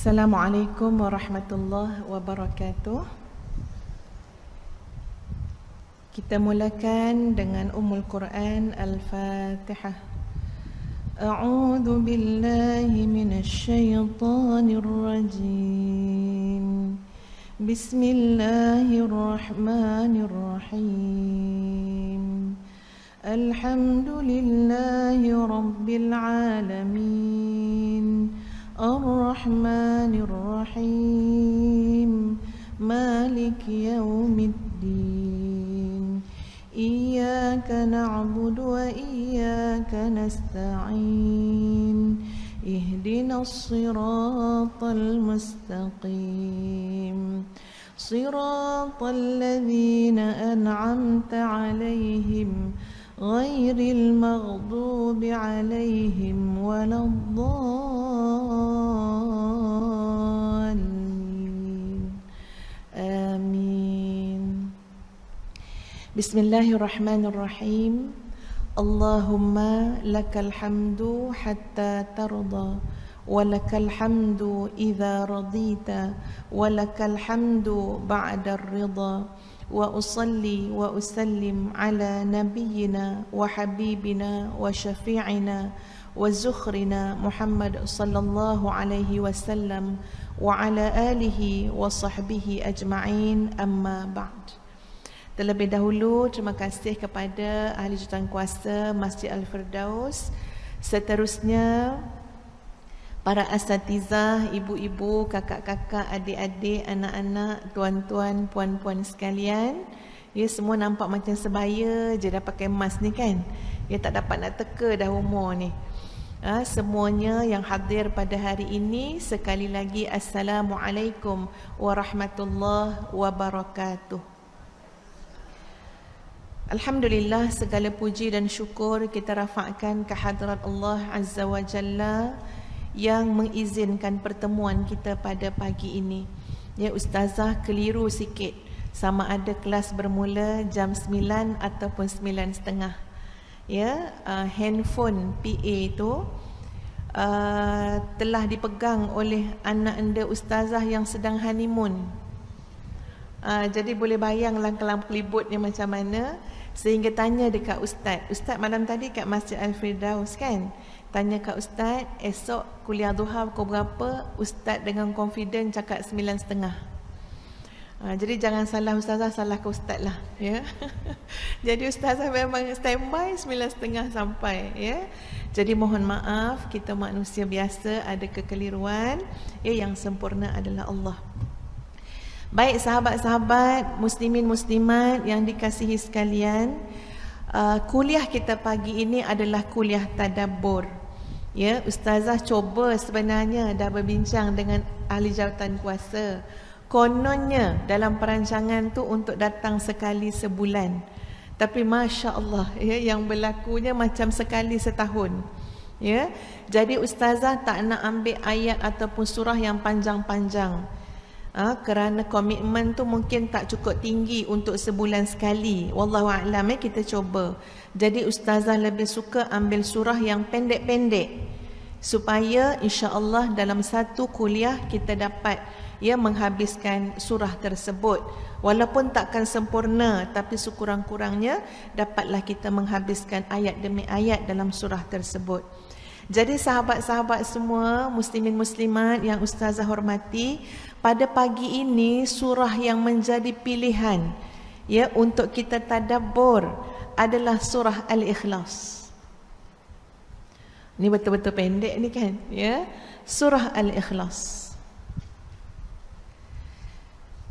Assalamualaikum warahmatullahi wabarakatuh. Kita mulakan dengan Ummul Quran Al-Fatihah. A'udzu billahi minasy syaithanir rajim. Bismillahirrahmanirrahim. Alhamdulillahi rabbil alamin. Ar-Rahmanir Rahim. Maliki yaumiddin. Iyyaka na'budu wa iyyaka nasta'in. Ihdinas siratal mustaqim. Siratal ladzina an'amta 'alaihim ghairil maghdubi 'alaihim waladdallin. Amin. Bismillahirrahmanirrahim. Allahumma lakal hamdu hatta tarda wa lakal hamdu idza radita wa lakal hamdu ba'da ar-ridha. Wa usalli wa usallim ala nabiyyina wa habibina wa syafi'ina wa zukhrina Muhammad sallallahu alaihi wasallam wa ala alihi wa sahbihi ajma'in, amma ba'd. Terlebih dahulu terima kasih kepada ahli jurukuasa Masjid Al-Firdaus, seterusnya para asatizah, ibu-ibu, kakak-kakak, adik-adik, anak-anak, tuan-tuan, puan-puan sekalian. Ya, semua nampak macam sebaya je dah pakai mask ni kan. Ya, tak dapat nak teka dah umur ni. Semuanya yang hadir pada hari ini, sekali lagi Assalamualaikum warahmatullahi wabarakatuh. Alhamdulillah, segala puji dan syukur kita rafakkan kehadrat Allah Azza wa Jalla yang mengizinkan pertemuan kita pada pagi ini. Ya, ustazah keliru sikit sama ada kelas bermula jam 9 ataupun 9.30. Ya, handphone PA tu telah dipegang oleh anak anda ustazah yang sedang honeymoon. Jadi boleh bayanglah kelam kelibutnya macam mana, sehingga tanya dekat Ustaz malam tadi kat Masjid Al-Firdaus kan, tanya kat Ustaz, esok kuliah duha pukul berapa? Ustaz dengan confident cakap 9.30. Jadi jangan salah ustazah, salah ke Ustaz lah, ya. Jadi ustazah memang standby 9.30 sampai, ya. Jadi mohon maaf, kita manusia biasa, ada kekeliruan, ya, yang sempurna adalah Allah. Baik sahabat-sahabat, muslimin muslimat yang dikasihi sekalian, kuliah kita pagi ini adalah kuliah tadabbur. Ya, ustazah cuba sebenarnya dah berbincang dengan ahli jawatan kuasa. Kononnya dalam perancangan tu untuk datang sekali sebulan. Tapi masya-Allah, ya, yang berlakunya macam sekali setahun. Ya. Jadi ustazah tak nak ambil ayat ataupun surah yang panjang-panjang. Kerana komitmen tu mungkin tak cukup tinggi untuk sebulan sekali. Wallahu a'lam, kita cuba. Jadi ustazah lebih suka ambil surah yang pendek-pendek, supaya insya-Allah dalam satu kuliah kita dapat, ya, menghabiskan surah tersebut. Walaupun takkan sempurna, tapi sekurang-kurangnya dapatlah kita menghabiskan ayat demi ayat dalam surah tersebut. Jadi sahabat-sahabat semua, muslimin muslimat yang ustazah hormati, pada pagi ini surah yang menjadi pilihan, ya, untuk kita tadabbur adalah surah Al-Ikhlas. Ini betul-betul pendek ni kan, ya. Surah Al-Ikhlas.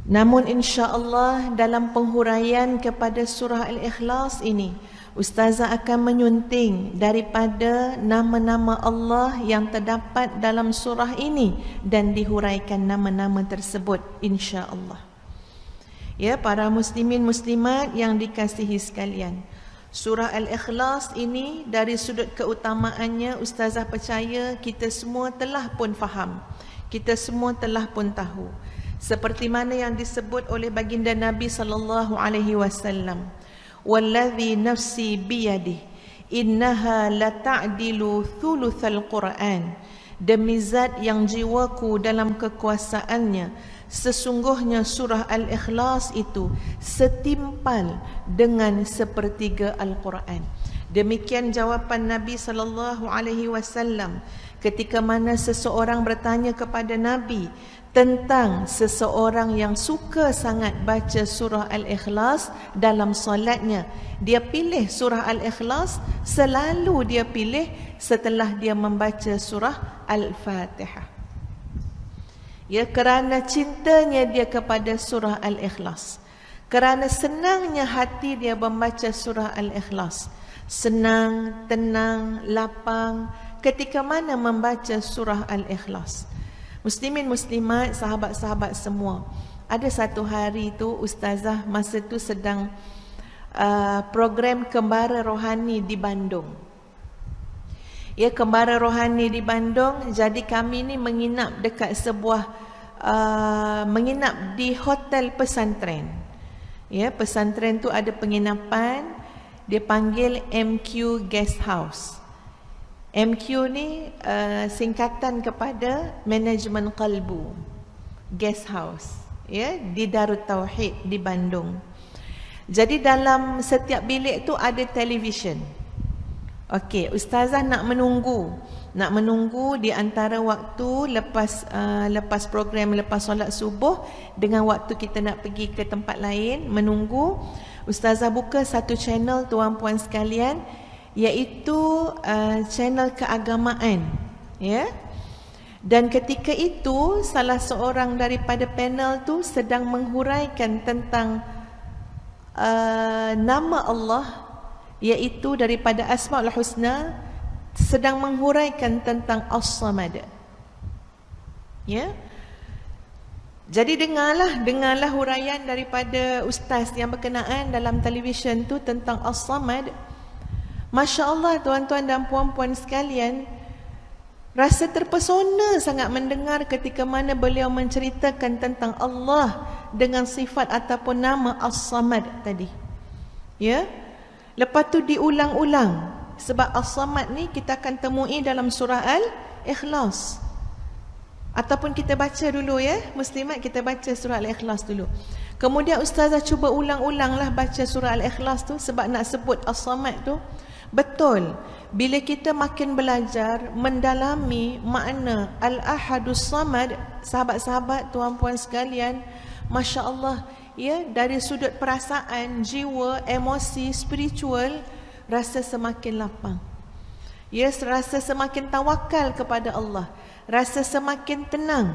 Namun insya-Allah dalam penghuraian kepada surah Al-Ikhlas ini, ustazah akan menyunting daripada nama-nama Allah yang terdapat dalam surah ini dan dihuraikan nama-nama tersebut insya-Allah. Ya, para muslimin muslimat yang dikasihi sekalian, surah Al-Ikhlas ini dari sudut keutamaannya ustazah percaya kita semua telah pun faham, kita semua telah pun tahu. Seperti mana yang disebut oleh baginda Nabi sallallahu alaihi wasallam, "Wallazi nafsi biyadihi innaha la ta'dilu thulutsal Qur'an demi zat yang jiwaku dalam kekuasaannya, sesungguhnya surah Al-Ikhlas itu setimpal dengan sepertiga Al-Quran. Demikian jawapan Nabi SAW ketika mana seseorang bertanya kepada Nabi tentang seseorang yang suka sangat baca surah Al-Ikhlas dalam solatnya. Dia pilih surah Al-Ikhlas, selalu dia pilih setelah dia membaca surah Al-Fatihah. Ya, kerana cintanya dia kepada surah Al-Ikhlas, kerana senangnya hati dia membaca surah Al-Ikhlas, senang, tenang, lapang ketika mana membaca surah Al-Ikhlas. Muslimin muslimat, sahabat-sahabat semua, ada satu hari tu ustazah masa tu sedang program Kembara Rohani di Bandung. Ya, Kembara Rohani di Bandung. Jadi kami ni menginap dekat sebuah menginap di hotel pesantren. Ya, pesantren tu ada penginapan, dia panggil MQ Guest House. MQ ni singkatan kepada Manajemen Qalbu Guest House, ya, di Darut Tauhid di Bandung. Jadi dalam setiap bilik tu ada televisyen. Okey, ustazah nak menunggu di antara waktu lepas program, lepas solat subuh dengan waktu kita nak pergi ke tempat lain, menunggu. Ustazah buka satu channel, tuan puan sekalian, iaitu channel keagamaan, ya. Dan ketika itu salah seorang daripada panel tu sedang menghuraikan tentang nama Allah, iaitu daripada Asmaul Husna, sedang menghuraikan tentang As-Samad. Ya. Jadi dengarlah huraian daripada ustaz yang berkenaan dalam televisyen tu tentang As-Samad. Masya-Allah tuan-tuan dan puan-puan sekalian, rasa terpesona sangat mendengar ketika mana beliau menceritakan tentang Allah dengan sifat ataupun nama As-Samad tadi. Ya. Lepas tu diulang-ulang, sebab As-Samad ni kita akan temui dalam surah Al-Ikhlas. Ataupun kita baca dulu, ya muslimat, kita baca surah Al-Ikhlas dulu. Kemudian ustazah cuba ulang-ulanglah baca surah Al-Ikhlas tu sebab nak sebut As-Samad tu. Betul, bila kita makin belajar mendalami makna Al-Ahadus Samad, sahabat-sahabat, tuan-puan sekalian, masya-Allah, ya, dari sudut perasaan, jiwa, emosi, spiritual, rasa semakin lapang. Ya, rasa semakin tawakal kepada Allah, rasa semakin tenang.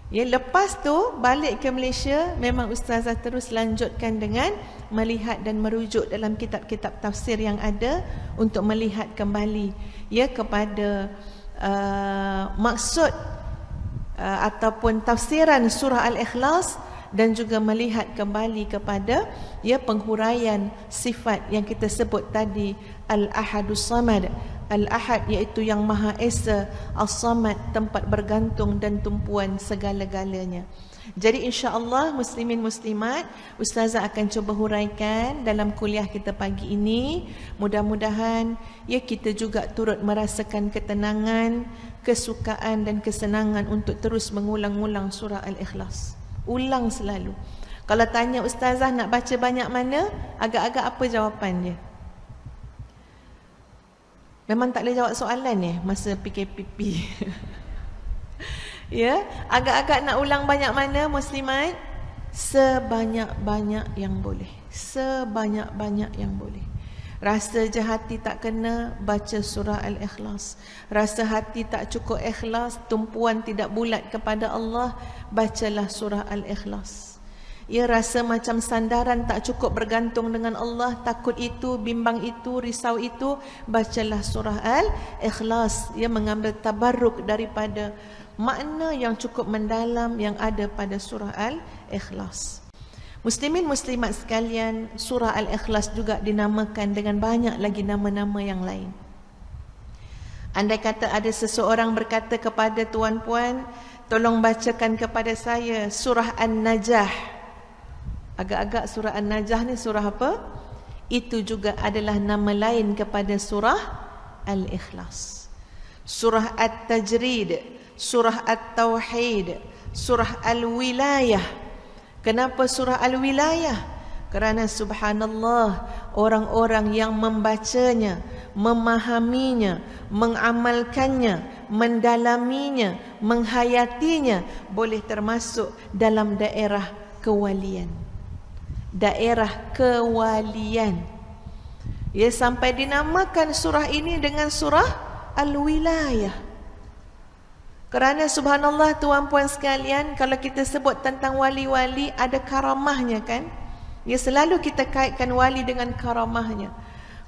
Ya, lepas tu balik ke Malaysia, memang ustazah terus lanjutkan dengan melihat dan merujuk dalam kitab-kitab tafsir yang ada untuk melihat kembali, ya, kepada maksud ataupun tafsiran surah Al-Ikhlas, dan juga melihat kembali kepada, ya, penghuraian sifat yang kita sebut tadi, Al-Ahadus Samad. Al-Ahad iaitu yang Maha Esa, As-Samad tempat bergantung dan tumpuan segala-galanya. Jadi insya-Allah muslimin muslimat, ustazah akan cuba huraikan dalam kuliah kita pagi ini. Mudah-mudahan, ya, kita juga turut merasakan ketenangan, kesukaan dan kesenangan untuk terus mengulang-ulang surah Al-Ikhlas. Ulang selalu. Kalau tanya ustazah nak baca banyak mana, agak-agak apa jawapan dia? Memang tak boleh jawab soalan ya masa PKPP. Ya, agak-agak nak ulang banyak mana muslimat? Sebanyak-banyak yang boleh. Sebanyak-banyak yang boleh. Rasa je hati tak kena, baca surah Al-Ikhlas. Rasa hati tak cukup ikhlas, tumpuan tidak bulat kepada Allah, bacalah surah Al-Ikhlas. Ya, rasa macam sandaran tak cukup bergantung dengan Allah, takut itu, bimbang itu, risau itu, bacalah surah Al-Ikhlas. Ia mengambil tabarruk daripada makna yang cukup mendalam yang ada pada surah Al-Ikhlas. Muslimin muslimat sekalian, surah Al-Ikhlas juga dinamakan dengan banyak lagi nama-nama yang lain. Andai kata ada seseorang berkata kepada tuan-puan, tolong bacakan kepada saya surah An-Najah. Agak-agak surah An-Najah ni surah apa? Itu juga adalah nama lain kepada surah Al-Ikhlas. surah At-Tajrid, surah At-Tauhid, surah Al-Wilayah. Kenapa surah Al-Wilayah? Kerana subhanallah, orang-orang yang membacanya, memahaminya, mengamalkannya, mendalaminya, menghayatinya, boleh termasuk dalam daerah kewalian. Daerah kewalian. Ya, sampai dinamakan surah ini dengan surah Al-Wilayah. Kerana subhanallah tuan-puan sekalian, kalau kita sebut tentang wali-wali, ada karamahnya kan? Ya, selalu kita kaitkan wali dengan karamahnya.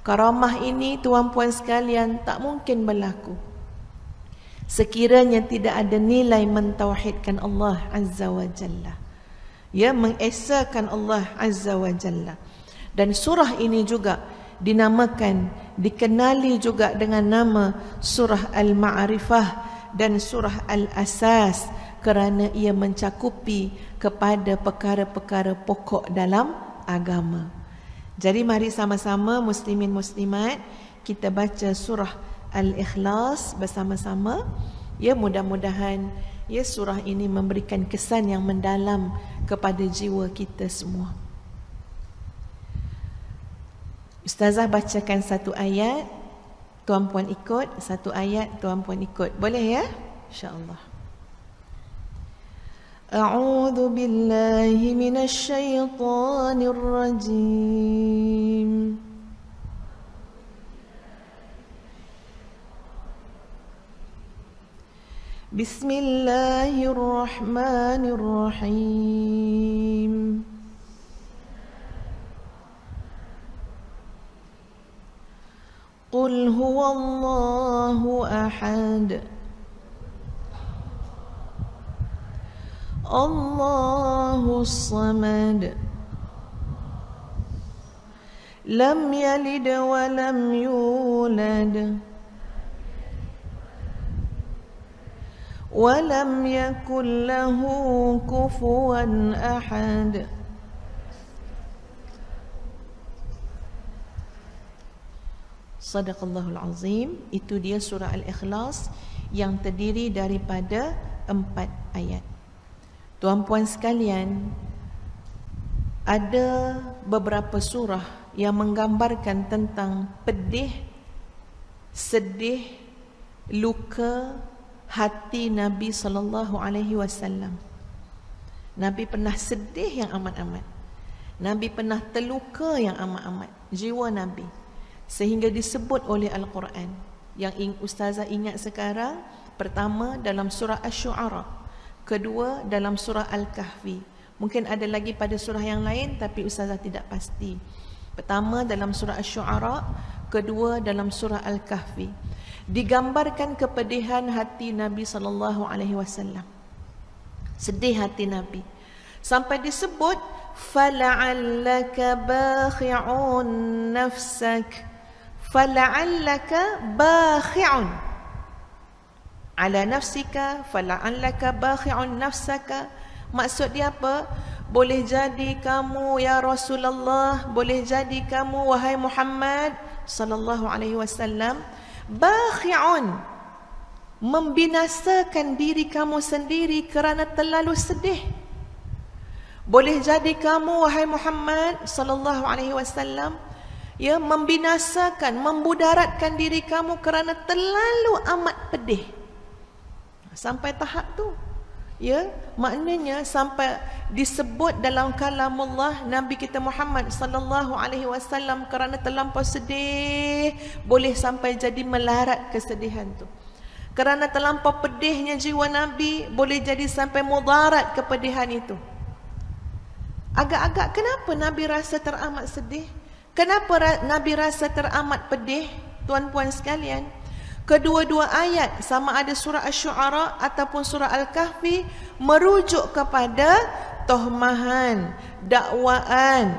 Karamah ini tuan-puan sekalian tak mungkin berlaku sekiranya tidak ada nilai mentauhidkan Allah Azza wa Jalla. Ya, mengesakan Allah Azza wa Jalla. Dan surah ini juga dinamakan, dikenali juga dengan nama surah Al-Ma'rifah dan surah Al-Asas, kerana ia mencakupi kepada perkara-perkara pokok dalam agama. Jadi mari sama-sama muslimin muslimat kita baca surah Al-Ikhlas bersama-sama. Ya, mudah-mudahan ya surah ini memberikan kesan yang mendalam kepada jiwa kita semua. Ustazah bacakan satu ayat, tuan-puan ikut, satu ayat tuan-puan ikut. Boleh ya? Insya-Allah. A'udzu billahi minasy syaithanir rajim. Bismillahirrahmanirrahim. Qul huwallahu ahad. Allahus samad. Lam yalid wa lam yulad. Wa lam yakul lahu kufuwan ahad. Sadaqallahul azim. Itu dia surah Al-Ikhlas yang terdiri daripada 4 ayat. Tuan-puan sekalian, ada beberapa surah yang menggambarkan tentang pedih, sedih, luka hati Nabi SAW. Nabi pernah sedih yang amat-amat. Nabi pernah terluka yang amat-amat, jiwa Nabi, sehingga disebut oleh Al-Quran. Yang ustazah ingat sekarang, pertama dalam surah Asy-Syu'ara, kedua dalam surah Al-Kahfi. Mungkin ada lagi pada surah yang lain, tapi ustazah tidak pasti. Pertama dalam surah Asy-Syu'ara, kedua dalam surah Al-Kahfi. Digambarkan kepedihan hati Nabi SAW. Sedih hati Nabi. Sampai disebut fala'allaka bakhi'un nafsak. Fala'allaka bakhi'un ala nafsika, fala'allaka bakhi'un nafsaka. Maksud dia apa? Boleh jadi kamu ya Rasulullah, boleh jadi kamu wahai Muhammad sallallahu alaihi wasallam, bakhi'un, membinasakan diri kamu sendiri kerana terlalu sedih. Boleh jadi kamu wahai Muhammad sallallahu alaihi wasallam, ya, membinasakan, membudaratkan diri kamu kerana terlalu amat pedih. Sampai tahap tu, ya, maknanya sampai disebut dalam kalamullah Nabi kita Muhammad sallallahu alaihi wasallam kerana terlampau sedih, boleh sampai jadi melarat kesedihan tu. Kerana terlampau pedihnya jiwa Nabi, boleh jadi sampai mudarat kepedihan itu. Agak-agak kenapa Nabi rasa teramat sedih? Kenapa Nabi rasa teramat pedih? Tuan-puan sekalian, kedua-dua ayat, sama ada surah Asy-Syu'ara ataupun surah Al-Kahfi, merujuk kepada tohmahan, dakwaan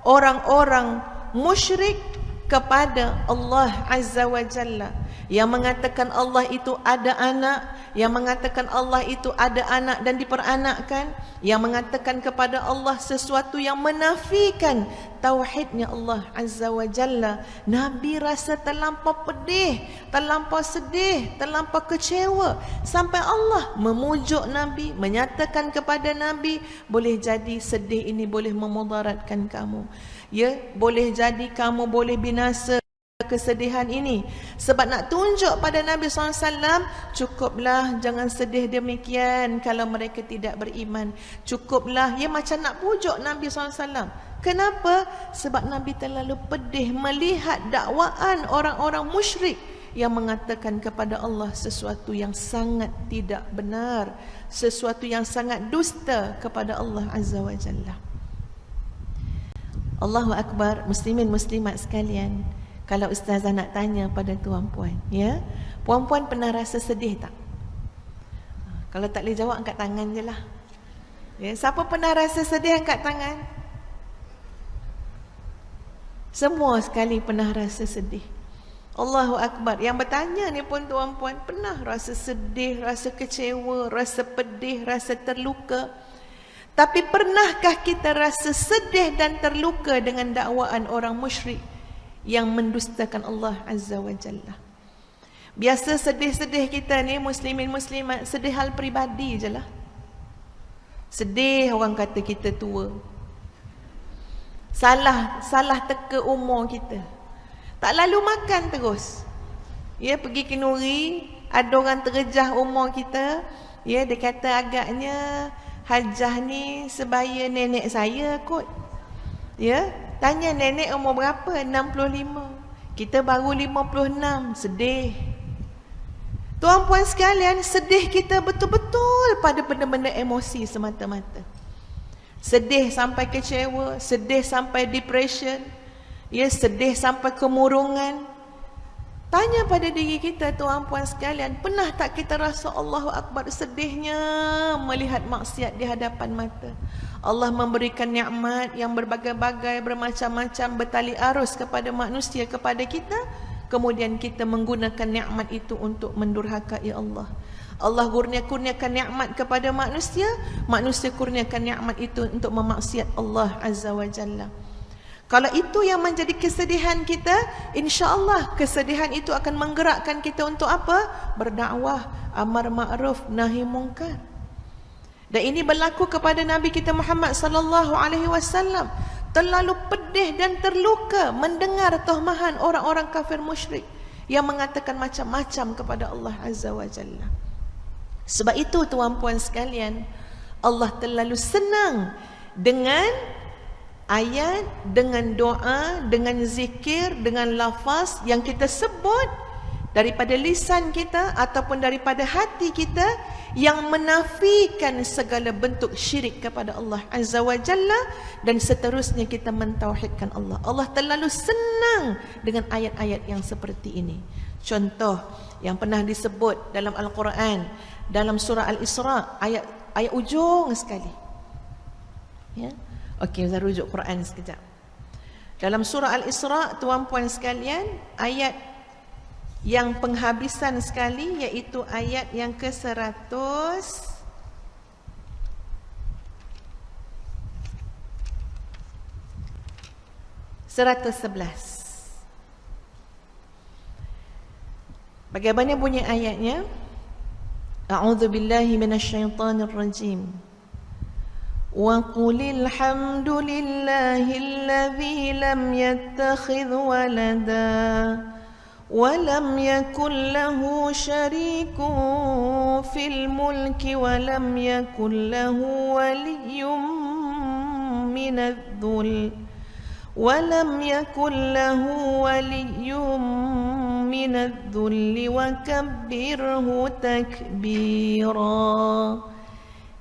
orang-orang musyrik kepada Allah Azza wa Jalla, yang mengatakan Allah itu ada anak, yang mengatakan Allah itu ada anak dan diperanakkan, yang mengatakan kepada Allah sesuatu yang menafikan tauhidnya Allah Azza wa Jalla. Nabi rasa terlampau pedih, terlampau sedih, terlampau kecewa, sampai Allah memujuk Nabi, menyatakan kepada Nabi, boleh jadi sedih ini boleh memudaratkan kamu. Ya, boleh jadi kamu boleh binasa kesedihan ini. Sebab nak tunjuk pada Nabi SAW, cukuplah jangan sedih demikian kalau mereka tidak beriman. Cukuplah, ya macam nak pujuk Nabi SAW. Kenapa? Sebab Nabi terlalu pedih melihat dakwaan orang-orang musyrik yang mengatakan kepada Allah sesuatu yang sangat tidak benar, sesuatu yang sangat dusta kepada Allah Azza wa Jalla. Allahu Akbar. Muslimin muslimat sekalian, kalau ustazah nak tanya pada tuan-puan, ya, puan-puan pernah rasa sedih tak? Kalau tak boleh jawab, angkat tangan je lah. Ya, siapa pernah rasa sedih, angkat tangan. Semua sekali pernah rasa sedih. Allahu Akbar. Yang bertanya ni pun tuan-puan pernah rasa sedih, rasa kecewa, rasa pedih, rasa terluka. Tapi pernahkah kita rasa sedih dan terluka dengan dakwaan orang musyrik yang mendustakan Allah Azza wa Jalla? Biasa sedih-sedih kita ni, muslimin muslimat, sedih hal peribadi je lah. Sedih orang kata kita tua, salah teka umur kita, tak lalu makan terus. Ya, pergi kenuri, ada orang terjah umur kita. Ya, dia kata agaknya hajah ni sebaya nenek saya kot. Ya, tanya nenek umur berapa? 65. Kita baru 56. Sedih. Tuan-puan sekalian, sedih kita betul-betul pada benda-benda emosi semata-mata. Sedih sampai kecewa, sedih sampai depression, ya, sedih sampai kemurungan. Tanya pada diri kita, tuan-puan sekalian, pernah tak kita rasa Allahu Akbar sedihnya melihat maksiat di hadapan mata? Allah memberikan nikmat yang berbagai-bagai, bermacam-macam, bertali arus kepada manusia, kepada kita. Kemudian kita menggunakan nikmat itu untuk mendurhakai Allah. Allah kurniakan nikmat kepada manusia, manusia kurniakan nikmat itu untuk memaksiat Allah Azza wa Jalla. Kalau itu yang menjadi kesedihan kita, insya-Allah kesedihan itu akan menggerakkan kita untuk apa? Berdakwah, amar ma'ruf, nahi mungkar. Dan ini berlaku kepada Nabi kita Muhammad sallallahu alaihi wasallam. Terlalu pedih dan terluka mendengar tohmahan orang-orang kafir musyrik yang mengatakan macam-macam kepada Allah Azza wa Jalla. Sebab itu tuan-puan sekalian, Allah terlalu senang dengan ayat, dengan doa, dengan zikir, dengan lafaz yang kita sebut daripada lisan kita ataupun daripada hati kita yang menafikan segala bentuk syirik kepada Allah Azza wa Jalla, dan seterusnya kita mentauhidkan Allah. Allah terlalu senang dengan ayat-ayat yang seperti ini. Contoh yang pernah disebut dalam Al-Quran, dalam surah Al-Isra, ayat ujung sekali. Ya. Okey, saya rujuk Quran sekejap. Dalam surah Al-Isra, tuan-puan sekalian, ayat yang penghabisan sekali, iaitu ayat yang ke-100 111. Bagaimana bunyi ayatnya? A'udzu billahi minasyaitonir rajim. Wa qulil hamdulillahilladzi lam yattakhidh walada wa lam yakul lahu syarikun fil mulki wa lam yakul lahu waliyyun minadh-dhul ولم يكن له ولي من الذل وكبره تكبيرا.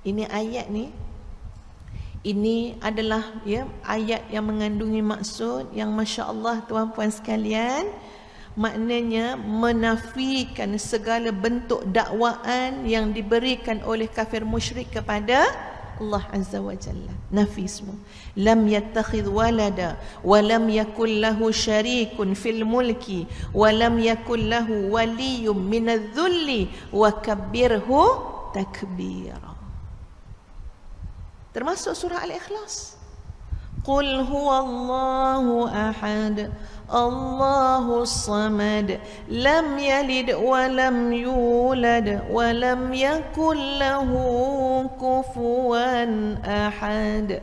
Ini ayat ni, ini adalah ayat yang mengandungi maksud yang masya-Allah tuan-puan sekalian, maknanya menafikan segala bentuk dakwaan yang diberikan oleh kafir musyrik kepada Allah Azza wa Jalla. Nafi semua. Lam yattakhidh walada wa lam yakul lahu syarikun fil mulki wa lam yakul lahu waliyyun minadh-dhulli wa kabbirhu takbira. Termasuk surah Al-Ikhlas. Qul huwallahu ahad, Allahus samad, lam yalid wa lam yulad wa lam yakul lahu kufuwan ahad.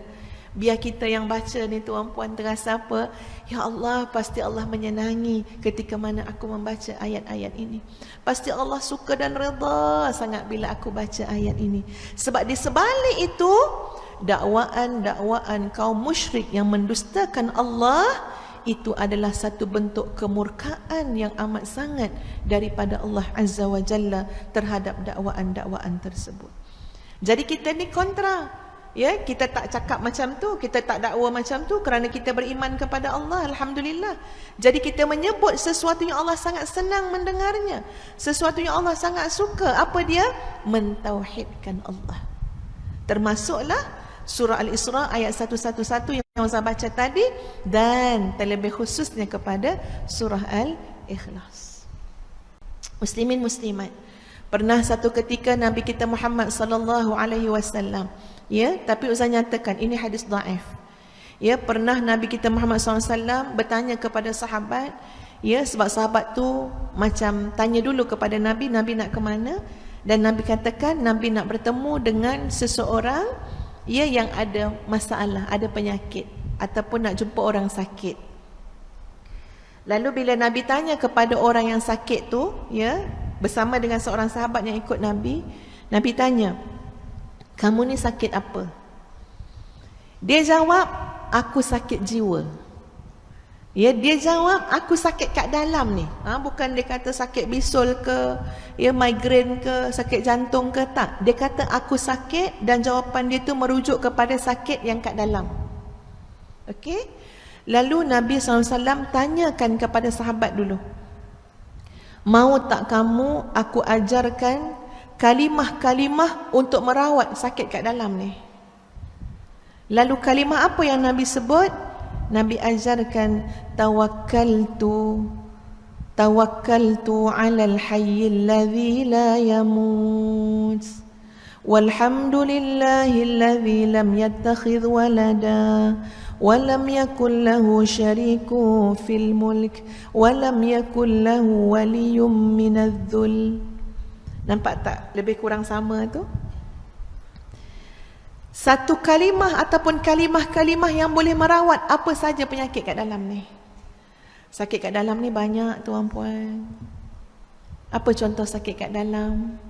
Biar kita yang baca ni tuan-puan terasa apa? Ya Allah, pasti Allah menyenangi ketika mana aku membaca ayat-ayat ini. Pasti Allah suka dan redha sangat bila aku baca ayat ini. Sebab di sebalik itu dakwaan kaum musyrik yang mendustakan Allah itu adalah satu bentuk kemurkaan yang amat sangat daripada Allah Azza wa Jalla terhadap dakwaan tersebut. Jadi kita ni kontra, ya, kita tak cakap macam tu, kita tak dakwa macam tu kerana kita beriman kepada Allah, alhamdulillah. Jadi kita menyebut sesuatu yang Allah sangat senang mendengarnya, sesuatu yang Allah sangat suka. Apa dia? Mentauhidkan Allah. Termasuklah surah Al-Isra ayat 111 yang saya baca tadi, dan terlebih khususnya kepada surah Al-Ikhlas. Muslimin muslimat, pernah satu ketika Nabi kita Muhammad sallallahu alaihi wasallam, ya, tapi Ustaz nyatakan ini hadis dhaif. Ya, pernah Nabi kita Muhammad sallallahu alaihi wasallam bertanya kepada sahabat, ya, sebab sahabat tu macam tanya dulu kepada Nabi, Nabi nak ke mana? Dan Nabi katakan Nabi nak bertemu dengan seseorang, ya, yang ada masalah, ada penyakit, ataupun nak jumpa orang sakit. Lalu bila Nabi tanya kepada orang yang sakit tu, ya, bersama dengan seorang sahabat yang ikut Nabi, Nabi tanya, kamu ni sakit apa? Dia jawab, aku sakit jiwa. Ya, dia jawab, aku sakit kat dalam ni. Bukan dia kata sakit bisul ke, ya, migrain ke, sakit jantung ke, tak. Dia kata aku sakit, dan jawapan dia tu merujuk kepada sakit yang kat dalam. Okey? Lalu Nabi SAW tanyakan kepada sahabat dulu, mau tak kamu aku ajarkan kalimah-kalimah untuk merawat sakit kat dalam ni? Lalu kalimah apa yang Nabi sebut? Nabi ajarkan tawakkaltu 'alal hayyil ladzi la yamut walhamdulillahilladzi lam yattakhidh walada wa lam yakul lahu syarikun fil mulk wa lam yakul lahu waliyyun minadh-dhul. Nampak tak lebih kurang sama tu? Satu kalimah ataupun kalimah-kalimah yang boleh merawat apa saja penyakit kat dalam ni. Sakit kat dalam ni banyak tuan-puan. Apa contoh sakit kat dalam?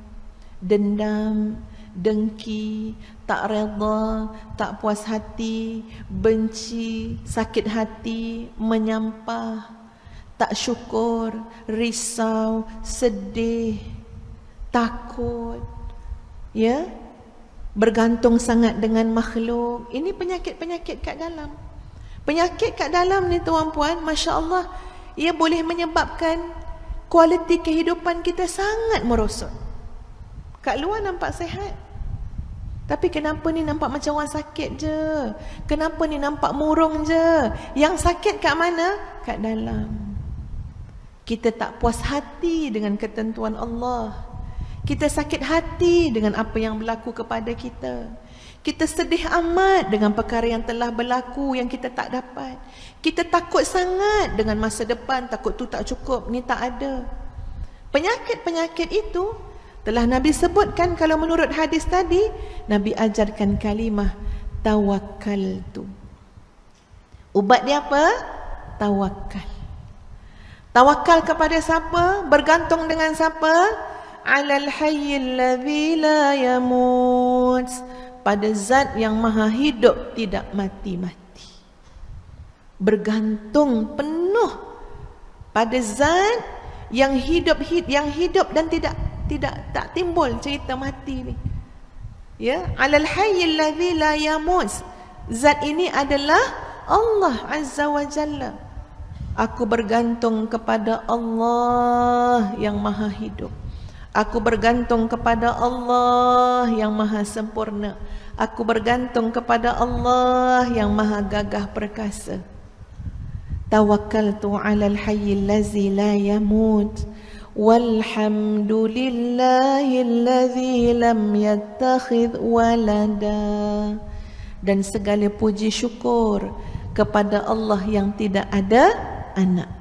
Dendam, dengki, tak redha, tak puas hati, benci, sakit hati, menyampah, tak syukur, risau, sedih, takut, ya, bergantung sangat dengan makhluk. Ini penyakit-penyakit kat dalam. Penyakit kat dalam ni tuan-puan, Masya Allah, ia boleh menyebabkan kualiti kehidupan kita sangat merosot. Kat luar nampak sihat, tapi kenapa ni nampak macam orang sakit je? Kenapa ni nampak murung je? Yang sakit kat mana? Kat dalam. Kita tak puas hati dengan ketentuan Allah. Kita sakit hati dengan apa yang berlaku kepada kita. Kita sedih amat dengan perkara yang telah berlaku yang kita tak dapat. Kita takut sangat dengan masa depan, takut tu tak cukup, ni tak ada. Penyakit-penyakit itu telah Nabi sebutkan. Kalau menurut hadis tadi, Nabi ajarkan kalimah tawakkaltu. Ubat dia apa? Tawakal. Tawakal kepada siapa? Bergantung dengan siapa? Alal hayyil ladzi la yamut, pada zat yang maha hidup tidak mati-mati. Bergantung penuh pada zat yang hidup dan tak timbul cerita mati ni. Ya, alal hayyil ladzi la yamut. Zat ini adalah Allah Azza wa Jalla. Aku bergantung kepada Allah yang maha hidup. Aku bergantung kepada Allah yang maha sempurna. Aku bergantung kepada Allah yang maha gagah perkasa. Tawakkaltu 'alal hayyil ladzi la yamut. Walhamdulillahilladzi lam yattakhidh walada. Dan segala puji syukur kepada Allah yang tidak ada anak.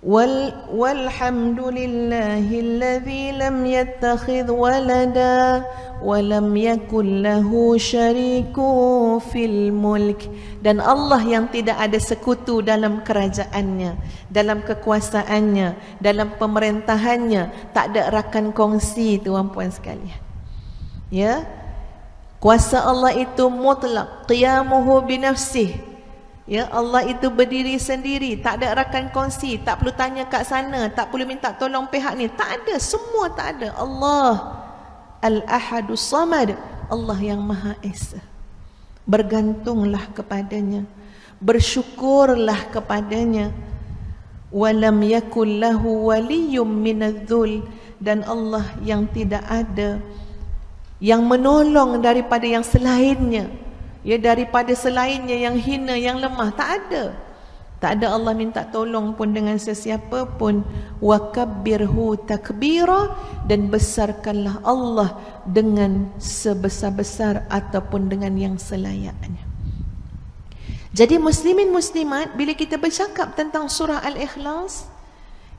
Walhamdulillahilladzi lam yattakhidh walada wa lam yakul lahu syarikun fil mulk. Dan Allah yang tidak ada sekutu dalam kerajaannya, dalam kekuasaannya, dalam pemerintahannya, tak ada rakan kongsi, tuan-puan sekalian. Ya, kuasa Allah itu mutlak, qiyamuhu binafsih. Ya, Allah itu berdiri sendiri, tak ada rakan kongsi, tak perlu tanya kat sana, tak perlu minta tolong pihak ni, tak ada, semua tak ada. Allah Al-Ahadus Samad, Allah yang Maha Esa. Bergantunglah kepadanya, bersyukurlah kepadanya. Walam yakul lahu waliyyum minadh-dhul, dan Allah yang tidak ada yang menolong daripada yang selainnya. Ya, daripada selainnya yang hina, yang lemah, tak ada. Tak ada Allah minta tolong pun dengan sesiapa pun. Wa kabbirhu takbira, dan besarkanlah Allah dengan sebesar-besar ataupun dengan yang selayaknya. Jadi muslimin muslimat, bila kita bercakap tentang surah Al-Ikhlas,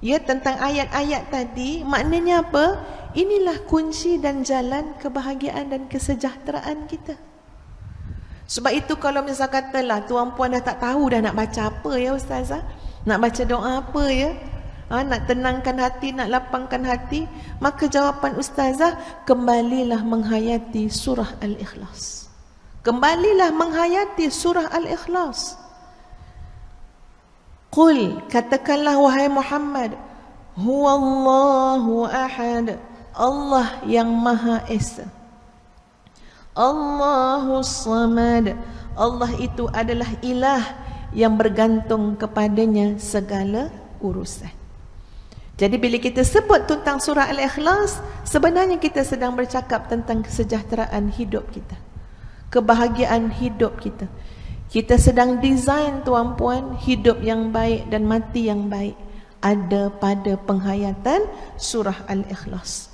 ya, tentang ayat-ayat tadi, maknanya apa? Inilah kunci dan jalan kebahagiaan dan kesejahteraan kita. Sebab itu kalau misalnya katalah tuan-puan dah tak tahu dah nak baca apa ya ustazah, nak baca doa apa ya, nak tenangkan hati, nak lapangkan hati, maka jawapan ustazah, kembalilah menghayati surah Al-Ikhlas. Kembalilah menghayati surah Al-Ikhlas. Qul, katakanlah wahai Muhammad, huwallahu ahad, Allah yang Maha Esa. Allahus Samad, Allah itu adalah ilah yang bergantung kepadanya segala urusan. Jadi bila kita sebut tentang surah Al-Ikhlas, sebenarnya kita sedang bercakap tentang kesejahteraan hidup kita, kebahagiaan hidup kita. Kita sedang design tuan-puan hidup yang baik dan mati yang baik ada pada penghayatan surah Al-Ikhlas.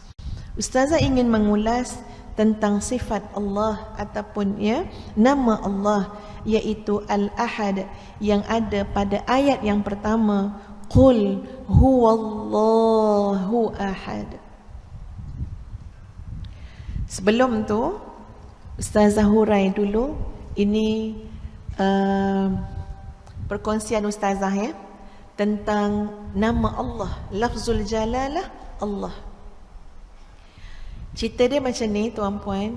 Ustazah ingin mengulas tentang sifat Allah ataupun ya nama Allah, iaitu Al-Ahad, yang ada pada ayat yang pertama, Qul huwallahu ahad. Sebelum tu Ustazah hurai dulu, ini perkongsian Ustazah ya, tentang nama Allah, lafzul jalalah Allah. Cerita dia macam ni tuan-puan.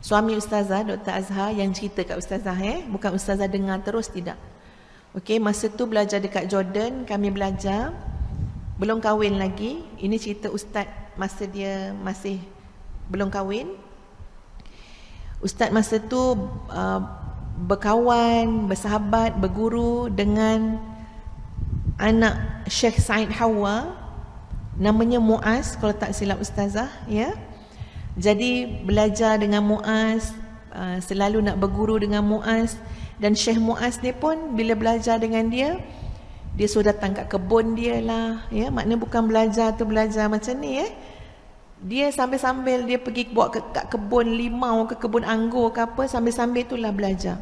Suami Ustazah, Dr. Azhar, yang cerita kat Ustazah bukan Ustazah dengar terus, tidak. Okey, masa tu belajar dekat Jordan, kami belajar, belum kahwin lagi. Ini cerita Ustaz masa dia masih belum kahwin. Ustaz masa tu berkawan, bersahabat, berguru dengan anak Syekh Said Hawa, namanya Muaz kalau tak silap Ustazah ya. Jadi belajar dengan Muaz, selalu nak berguru dengan Muaz. Dan Syekh Muaz ni pun bila belajar dengan dia, dia sudah datang kat kebun dia lah ya. Maknanya bukan belajar tu belajar macam ni ya. Dia sambil-sambil dia pergi bawa kat kebun limau ke kebun anggur ke apa, sambil-sambil itulah belajar.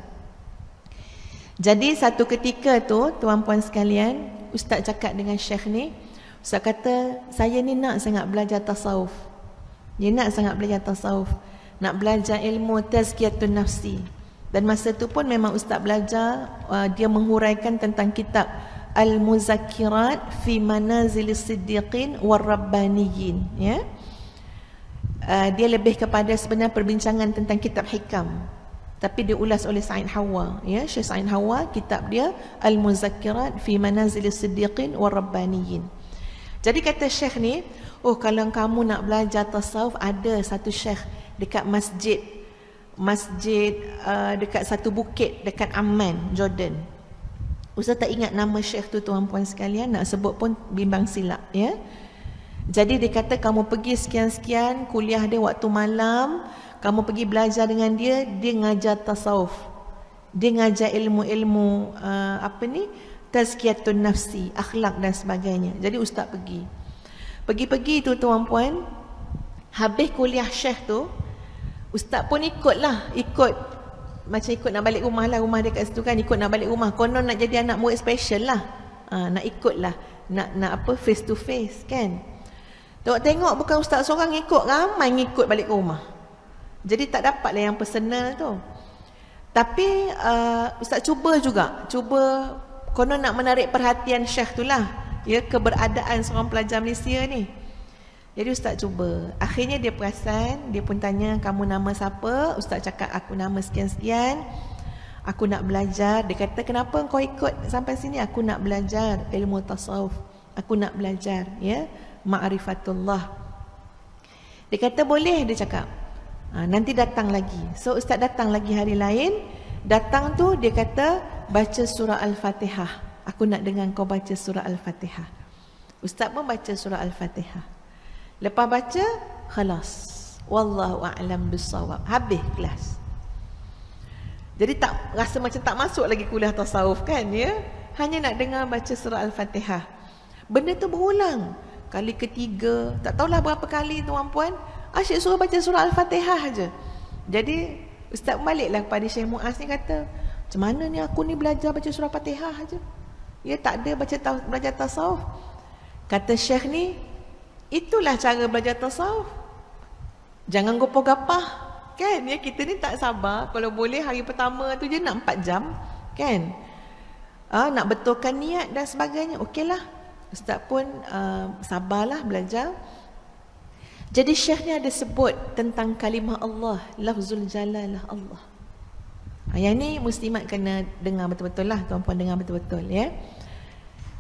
Jadi satu ketika tu tuan-puan sekalian, Ustaz cakap dengan Syekh ni, Ustaz kata, saya ni nak sangat belajar tasawuf. Dia nak sangat belajar tasawuf, nak belajar ilmu tazkiyatun nafsi. Dan masa tu pun memang Ustaz belajar, dia menghuraikan tentang kitab Al-Muzakkirat fi Manazilis Siddiqin war-Rabbaniyin ya. Dia lebih kepada sebenarnya perbincangan tentang kitab hikam, tapi diulas oleh Said Hawa ya. Syekh Said Hawa, kitab dia Al-Muzakkirat fi Manazilis Siddiqin war-Rabbaniyin. Jadi kata Syekh ni, oh kalau kamu nak belajar tasawuf, ada satu Syekh dekat masjid dekat satu bukit dekat Amman, Jordan. Ustaz tak ingat nama Syekh tu tuan-puan sekalian, nak sebut pun bimbang silap ya. Jadi dia kata kamu pergi sekian-sekian, kuliah dia waktu malam, kamu pergi belajar dengan dia, dia ngajar tasawuf. Dia ngajar ilmu-ilmu tazkiyatun nafsi, akhlak dan sebagainya. Jadi ustaz pergi. Pergi-pergi tu tuan-puan, habis kuliah syekh tu, ustaz pun ikut macam ikut nak balik rumah lah, rumah dia kat situ kan, ikut nak balik rumah. Konon nak jadi anak murid special lah. Nak ikut lah, nak face to face kan. Tengok bukan ustaz seorang ikut, ramai ngikut balik ke rumah. Jadi tak dapatlah yang personal tu. Tapi ustaz cuba konon nak menarik perhatian syekh tu lah, ya, keberadaan seorang pelajar Malaysia ni. Jadi ustaz cuba. Akhirnya dia perasan, dia pun tanya, kamu nama siapa? Ustaz cakap, aku nama sekian-sekian, aku nak belajar. Dia kata, kenapa kau ikut sampai sini? Aku nak belajar ilmu tasawuf, aku nak belajar, ya, ma'rifatullah. Dia kata boleh, dia cakap. Nanti datang lagi. So ustaz datang lagi hari lain. Datang tu dia kata baca surah Al-Fatihah. Aku nak dengar kau baca surah Al-Fatihah. Ustaz pun baca surah Al-Fatihah. Lepas baca, khalas. Wallahu a'lam bissawab. Habis kelas. Jadi tak rasa macam tak masuk lagi kuliah tasawuf kan, ya? Hanya nak dengar baca surah Al-Fatihah. Benda tu berulang. Kali ketiga, tak tahulah berapa kali tuan-puan, asyik suruh baca surah Al-Fatihah aja. Jadi ustaz baliklah kepada Syekh Muaz ni, kata, macam mana ni aku ni belajar baca surah Al-Fatihah aja, ya, tak ada belajar tasawuf. Kata Syekh ni, itulah cara belajar tasawuf. Jangan gopoh-gapah kan, ya, kita ni tak sabar. Kalau boleh hari pertama tu je nak 4 jam kan, nak betulkan niat dan sebagainya. Okeylah, ustaz pun sabarlah belajar. Jadi Syekh ni ada sebut tentang kalimah Allah, lafzul jalalah Allah. Yang ni muslimat kena dengar betul-betul lah, tuan-puan, dengar betul-betul, ya.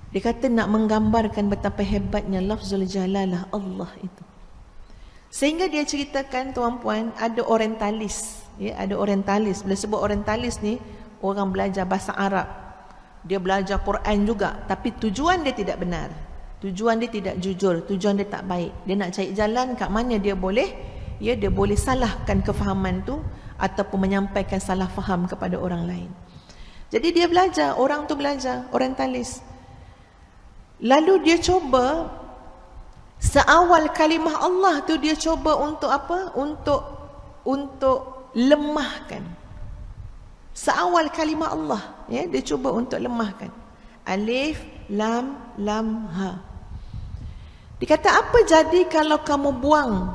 Dia kata nak menggambarkan betapa hebatnya lafzul jalalah Allah itu. Sehingga dia ceritakan, tuan-puan, ada orientalis, ya, ada orientalis. Bila sebut orientalis ni, orang belajar bahasa Arab, dia belajar Quran juga, tapi tujuan dia tidak benar, tujuan dia tidak jujur, tujuan dia tak baik. Dia nak cari jalan kat mana dia boleh, ya, dia boleh salahkan kefahaman tu ataupun menyampaikan salah faham kepada orang lain. Jadi dia belajar, orang tu belajar orientalis. Lalu dia cuba seawal kalimah Allah tu, dia cuba untuk apa? Untuk lemahkan seawal kalimah Allah, ya, dia cuba untuk lemahkan. Alif, lam, lam, ha. Dia kata, apa jadi kalau kamu buang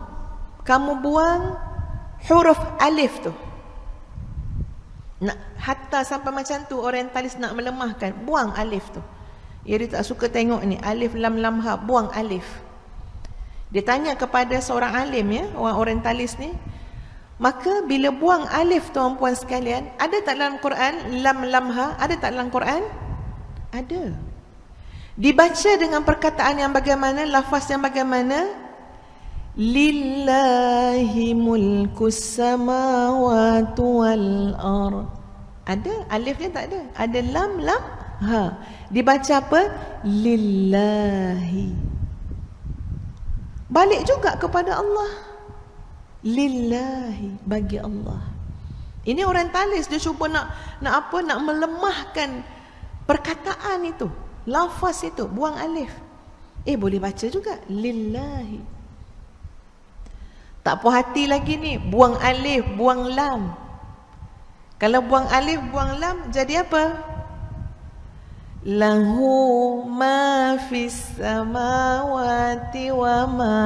huruf alif tu? Hatta sampai macam tu orientalis nak melemahkan, buang alif tu. Ya, dia tak suka tengok ni alif, lam, lam, ha, buang alif. Dia tanya kepada seorang alim, ya, orang orientalis ni, maka bila buang alif, tuan-puan sekalian, ada tak dalam Quran lam, lam, ha? Ada tak dalam Quran? Ada. Dibaca dengan perkataan yang bagaimana, lafaz yang bagaimana? Lillahi mulkus samawati wal ard. Ada, alifnya tak ada. Ada lam, lam, ha. Dibaca apa? Lillahi. Balik juga kepada Allah. Lillahi, bagi Allah. Ini orientalis, dia cuba nak melemahkan perkataan itu, lafaz itu, buang alif. Boleh baca juga lillahi. Tak puas hati lagi ni, buang alif, buang lam. Kalau buang alif, buang lam, jadi apa? Lahu ma fis samawati wa ma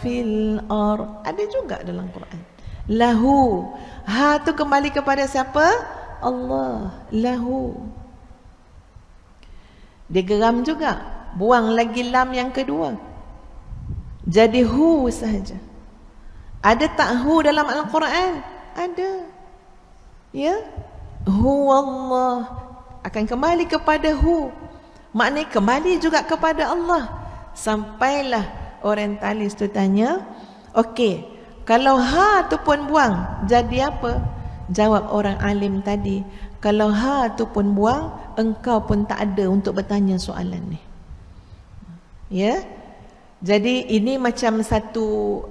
fil ard. Ada juga dalam Quran. Lahu. Ha tu kembali kepada siapa? Allah. Lahu. Dia geram juga. Buang lagi lam yang kedua. Jadi hu sahaja. Ada tak hu dalam Al-Quran? Ada. Ya? Hu Allah. Akan kembali kepada hu. Maknanya kembali juga kepada Allah. Sampailah orientalis tu tanya, okey, kalau ha tu pun buang, jadi apa? Jawab orang alim tadi, kalau ha tu pun buang, engkau pun tak ada untuk bertanya soalan ni. Ya? Jadi ini macam satu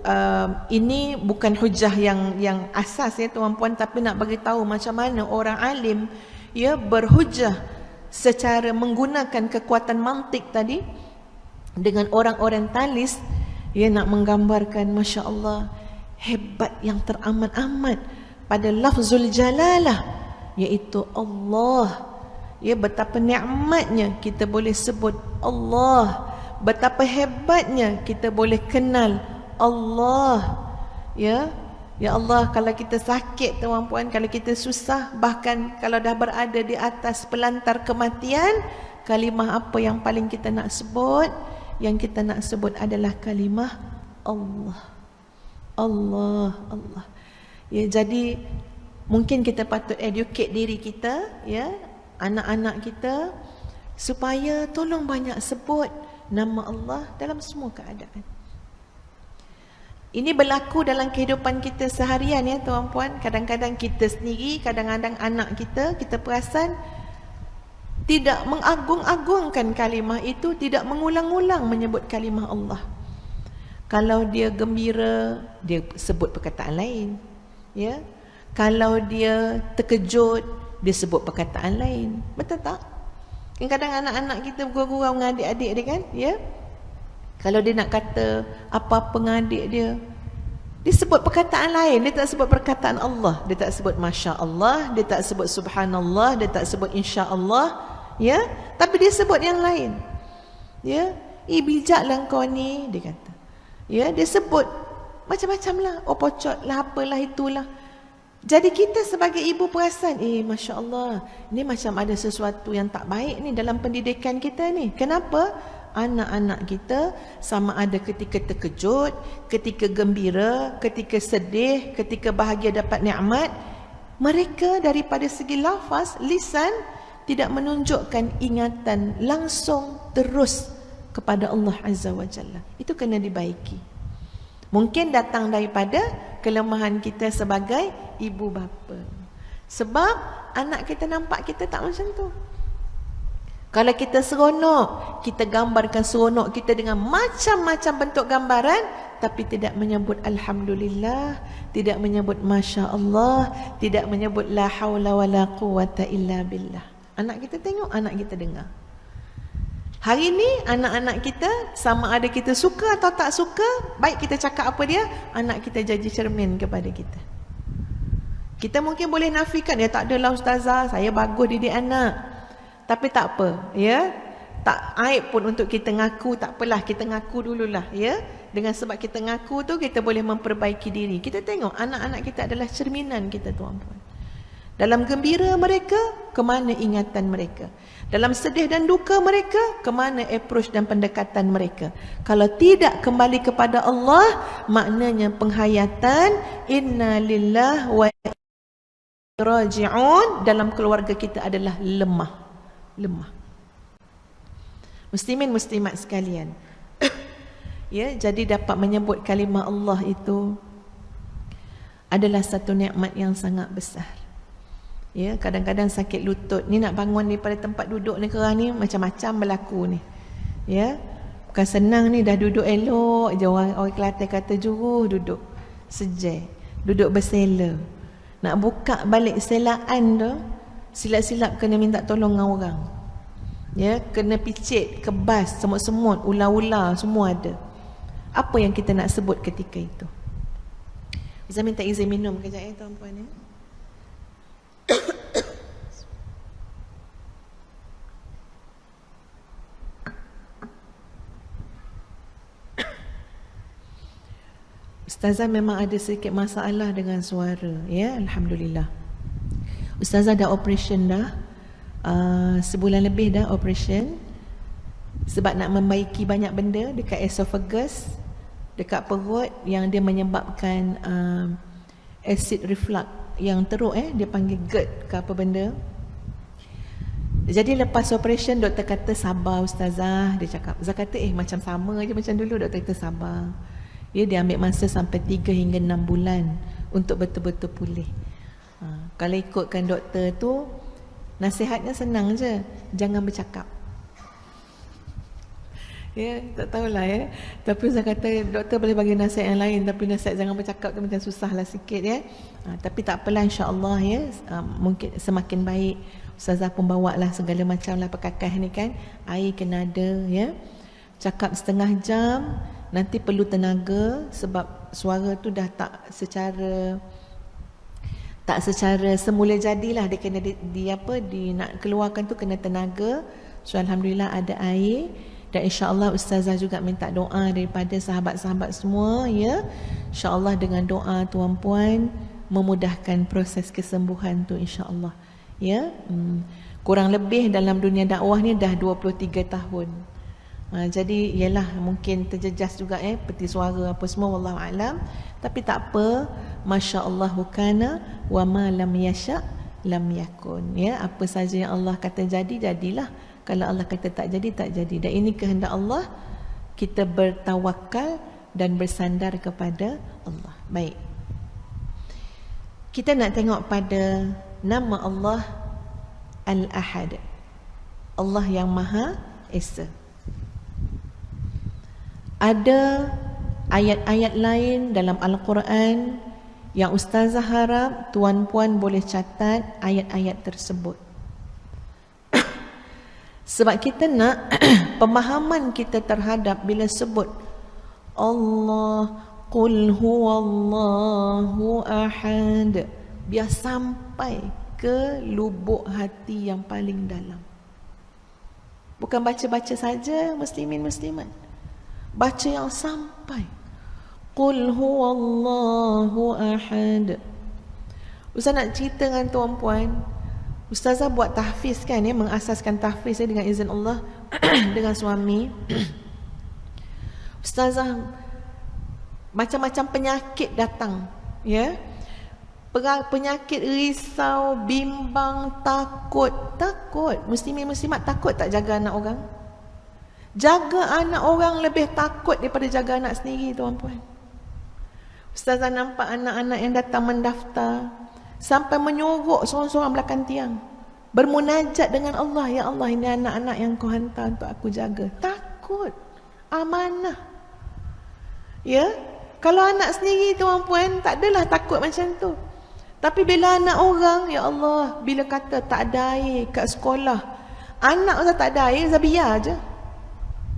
ini bukan hujah yang asas ya tuan-puan, tapi nak bagi tahu macam mana orang alim ya berhujah secara menggunakan kekuatan mantik tadi dengan orang orientalis, ya nak menggambarkan masya-Allah hebat yang teramat-amat pada lafzul jalalah, iaitu Allah. Ya, betapa nikmatnya kita boleh sebut Allah, betapa hebatnya kita boleh kenal Allah. Ya, ya Allah, kalau kita sakit tuan-puan, kalau kita susah, bahkan kalau dah berada di atas pelantar kematian, kalimah apa yang paling kita nak sebut? Yang kita nak sebut adalah kalimah Allah. Allah, Allah. Ya, jadi mungkin kita patut educate diri kita, ya, anak-anak kita, supaya tolong banyak sebut nama Allah dalam semua keadaan. Ini berlaku dalam kehidupan kita seharian ya tuan-puan. Kadang-kadang kita sendiri, kadang-kadang anak kita, kita perasan tidak mengagung-agungkan kalimah itu, tidak mengulang-ulang menyebut kalimah Allah. Kalau dia gembira, dia sebut perkataan lain, ya. Kalau dia terkejut, dia sebut perkataan lain. Betul tak? Kadang-kadang anak-anak kita bergurau dengan adik-adik dia kan, ya. Kalau dia nak kata apa-apa dengan adik dia, dia sebut perkataan lain, dia tak sebut perkataan Allah. Dia tak sebut Masya Allah, dia tak sebut Subhanallah, dia tak sebut Insya Allah, ya. Tapi dia sebut yang lain, ya. Bijaklah kau ni, dia kata. Ya, dia sebut macam-macam lah, pocot lah, apalah itulah. Jadi kita sebagai ibu perasan, Masya Allah, ni macam ada sesuatu yang tak baik ni dalam pendidikan kita ni. Kenapa? Anak-anak kita sama ada ketika terkejut, ketika gembira, ketika sedih, ketika bahagia dapat nikmat, mereka daripada segi lafaz, lisan, tidak menunjukkan ingatan langsung terus kepada Allah Azza wa Jalla. Itu kena dibaiki. Mungkin datang daripada kelemahan kita sebagai ibu bapa. Sebab anak kita nampak kita tak macam tu. Kalau kita seronok, kita gambarkan seronok kita dengan macam-macam bentuk gambaran, tapi tidak menyebut Alhamdulillah, tidak menyebut Masya Allah, tidak menyebut La hawla wa la quwata illa billah. Anak kita tengok, anak kita dengar. Hari ni anak-anak kita, sama ada kita suka atau tak suka, baik kita cakap apa dia, anak kita jadi cermin kepada kita. Kita mungkin boleh nafikan, ya tak adalah ustazah, saya bagus didik anak. Tapi tak apa, ya. Tak aib pun untuk kita ngaku, tak apalah, kita ngaku dululah, ya. Dengan sebab kita ngaku tu, kita boleh memperbaiki diri. Kita tengok anak-anak kita adalah cerminan kita tuan-puan. Dalam gembira mereka, kemana ingatan mereka? Dalam sedih dan duka mereka, kemana approach dan pendekatan mereka? Kalau tidak kembali kepada Allah, maknanya penghayatan inna lillah wa raji'un dalam keluarga kita adalah lemah. Lemah. Muslimin muslimat sekalian. Ya, jadi dapat menyebut kalimah Allah itu adalah satu nikmat yang sangat besar. Ya, kadang-kadang sakit lutut ni, nak bangun daripada tempat duduk ni kerana ni macam-macam berlaku ni. Ya, bukan senang ni, dah duduk elok je, orang Kelantan kata juruh duduk sejai, duduk bersela. Nak buka balik selaan tu, silap-silap kena minta tolong dengan orang. Ya, kena picit, kebas, semut-semut, ular-ular semua ada. Apa yang kita nak sebut ketika itu? Bisa minta izin minum kejap ya tuan-puan ya. Ustazah memang ada sedikit masalah dengan suara, ya, alhamdulillah. Ustazah dah operation dah, sebulan lebih dah operation, sebab nak membaiki banyak benda dekat esophagus, dekat perut, yang dia menyebabkan acid reflux yang teruk, dia panggil GERD ke apa benda. Jadi lepas operation, doktor kata sabar ustazah. Dia cakap, Zah kata macam sama je macam dulu. Doktor kata sabar. Ya, dia ambil masa sampai 3 hingga 6 bulan untuk betul-betul pulih. Kalau ikutkan doktor tu, nasihatnya senang je, jangan bercakap. Ya, tak tahulah ya. Tapi Ustaz kata doktor boleh bagi nasihat yang lain, tapi nasihat jangan bercakap tu macam susahlah sikit ya. Tapi tak apalah, insya-Allah ya, mungkin semakin baik. Ustazah pun bawa lah segala macam lah perkakas ni kan. Air kena ada ya. Cakap setengah jam, nanti perlu tenaga sebab suara tu dah tak secara semula jadilah, dia kena di nak keluarkan tu kena tenaga. So alhamdulillah ada air. Dan insya-Allah ustazah juga minta doa daripada sahabat-sahabat semua ya. Insya-Allah dengan doa tuan-puan memudahkan proses kesembuhan tu insya-Allah. Ya. Kurang lebih dalam dunia dakwah ni dah 23 tahun. Jadi ialah mungkin terjejas juga peti suara apa semua wallahu alam, tapi tak apa, masya-Allahu kana wa ma lam yasha lam yakun ya. Apa saja yang Allah kata jadi, jadilah. Kalau Allah kata tak jadi, tak jadi. Dan ini kehendak Allah, kita bertawakal dan bersandar kepada Allah. Baik. Kita nak tengok pada nama Allah Al-Ahad. Allah yang Maha Esa. Ada ayat-ayat lain dalam Al-Quran yang ustazah harap tuan-puan boleh catat ayat-ayat tersebut. Sebab kita nak pemahaman kita terhadap bila sebut Allah, Qul huwallahu ahad, biar sampai ke lubuk hati yang paling dalam. Bukan baca-baca saja muslimin muslimat. Baca yang sampai. Qul huwallahu ahad. Ustaz nak cerita dengan tuan-puan. Ustazah buat tahfiz kan ya, mengasaskan tahfiz dengan izin Allah dengan suami. Ustazah macam-macam penyakit datang ya. Penyakit risau, bimbang, takut. Muslimin muslimat takut tak jaga anak orang? Jaga anak orang lebih takut daripada jaga anak sendiri tuan-puan. Ustazah nampak anak-anak yang datang mendaftar sampai menyorok seorang-seorang belakang tiang, bermunajat dengan Allah, ya Allah ini anak-anak yang kau hantar untuk aku jaga. Takut, amanah. Ya, kalau anak sendiri tuan-puan tak adalah takut macam tu. Tapi bila anak orang, ya Allah, bila kata tak ada air kat sekolah, anak Ustaz tak ada air, Ustaz biar je.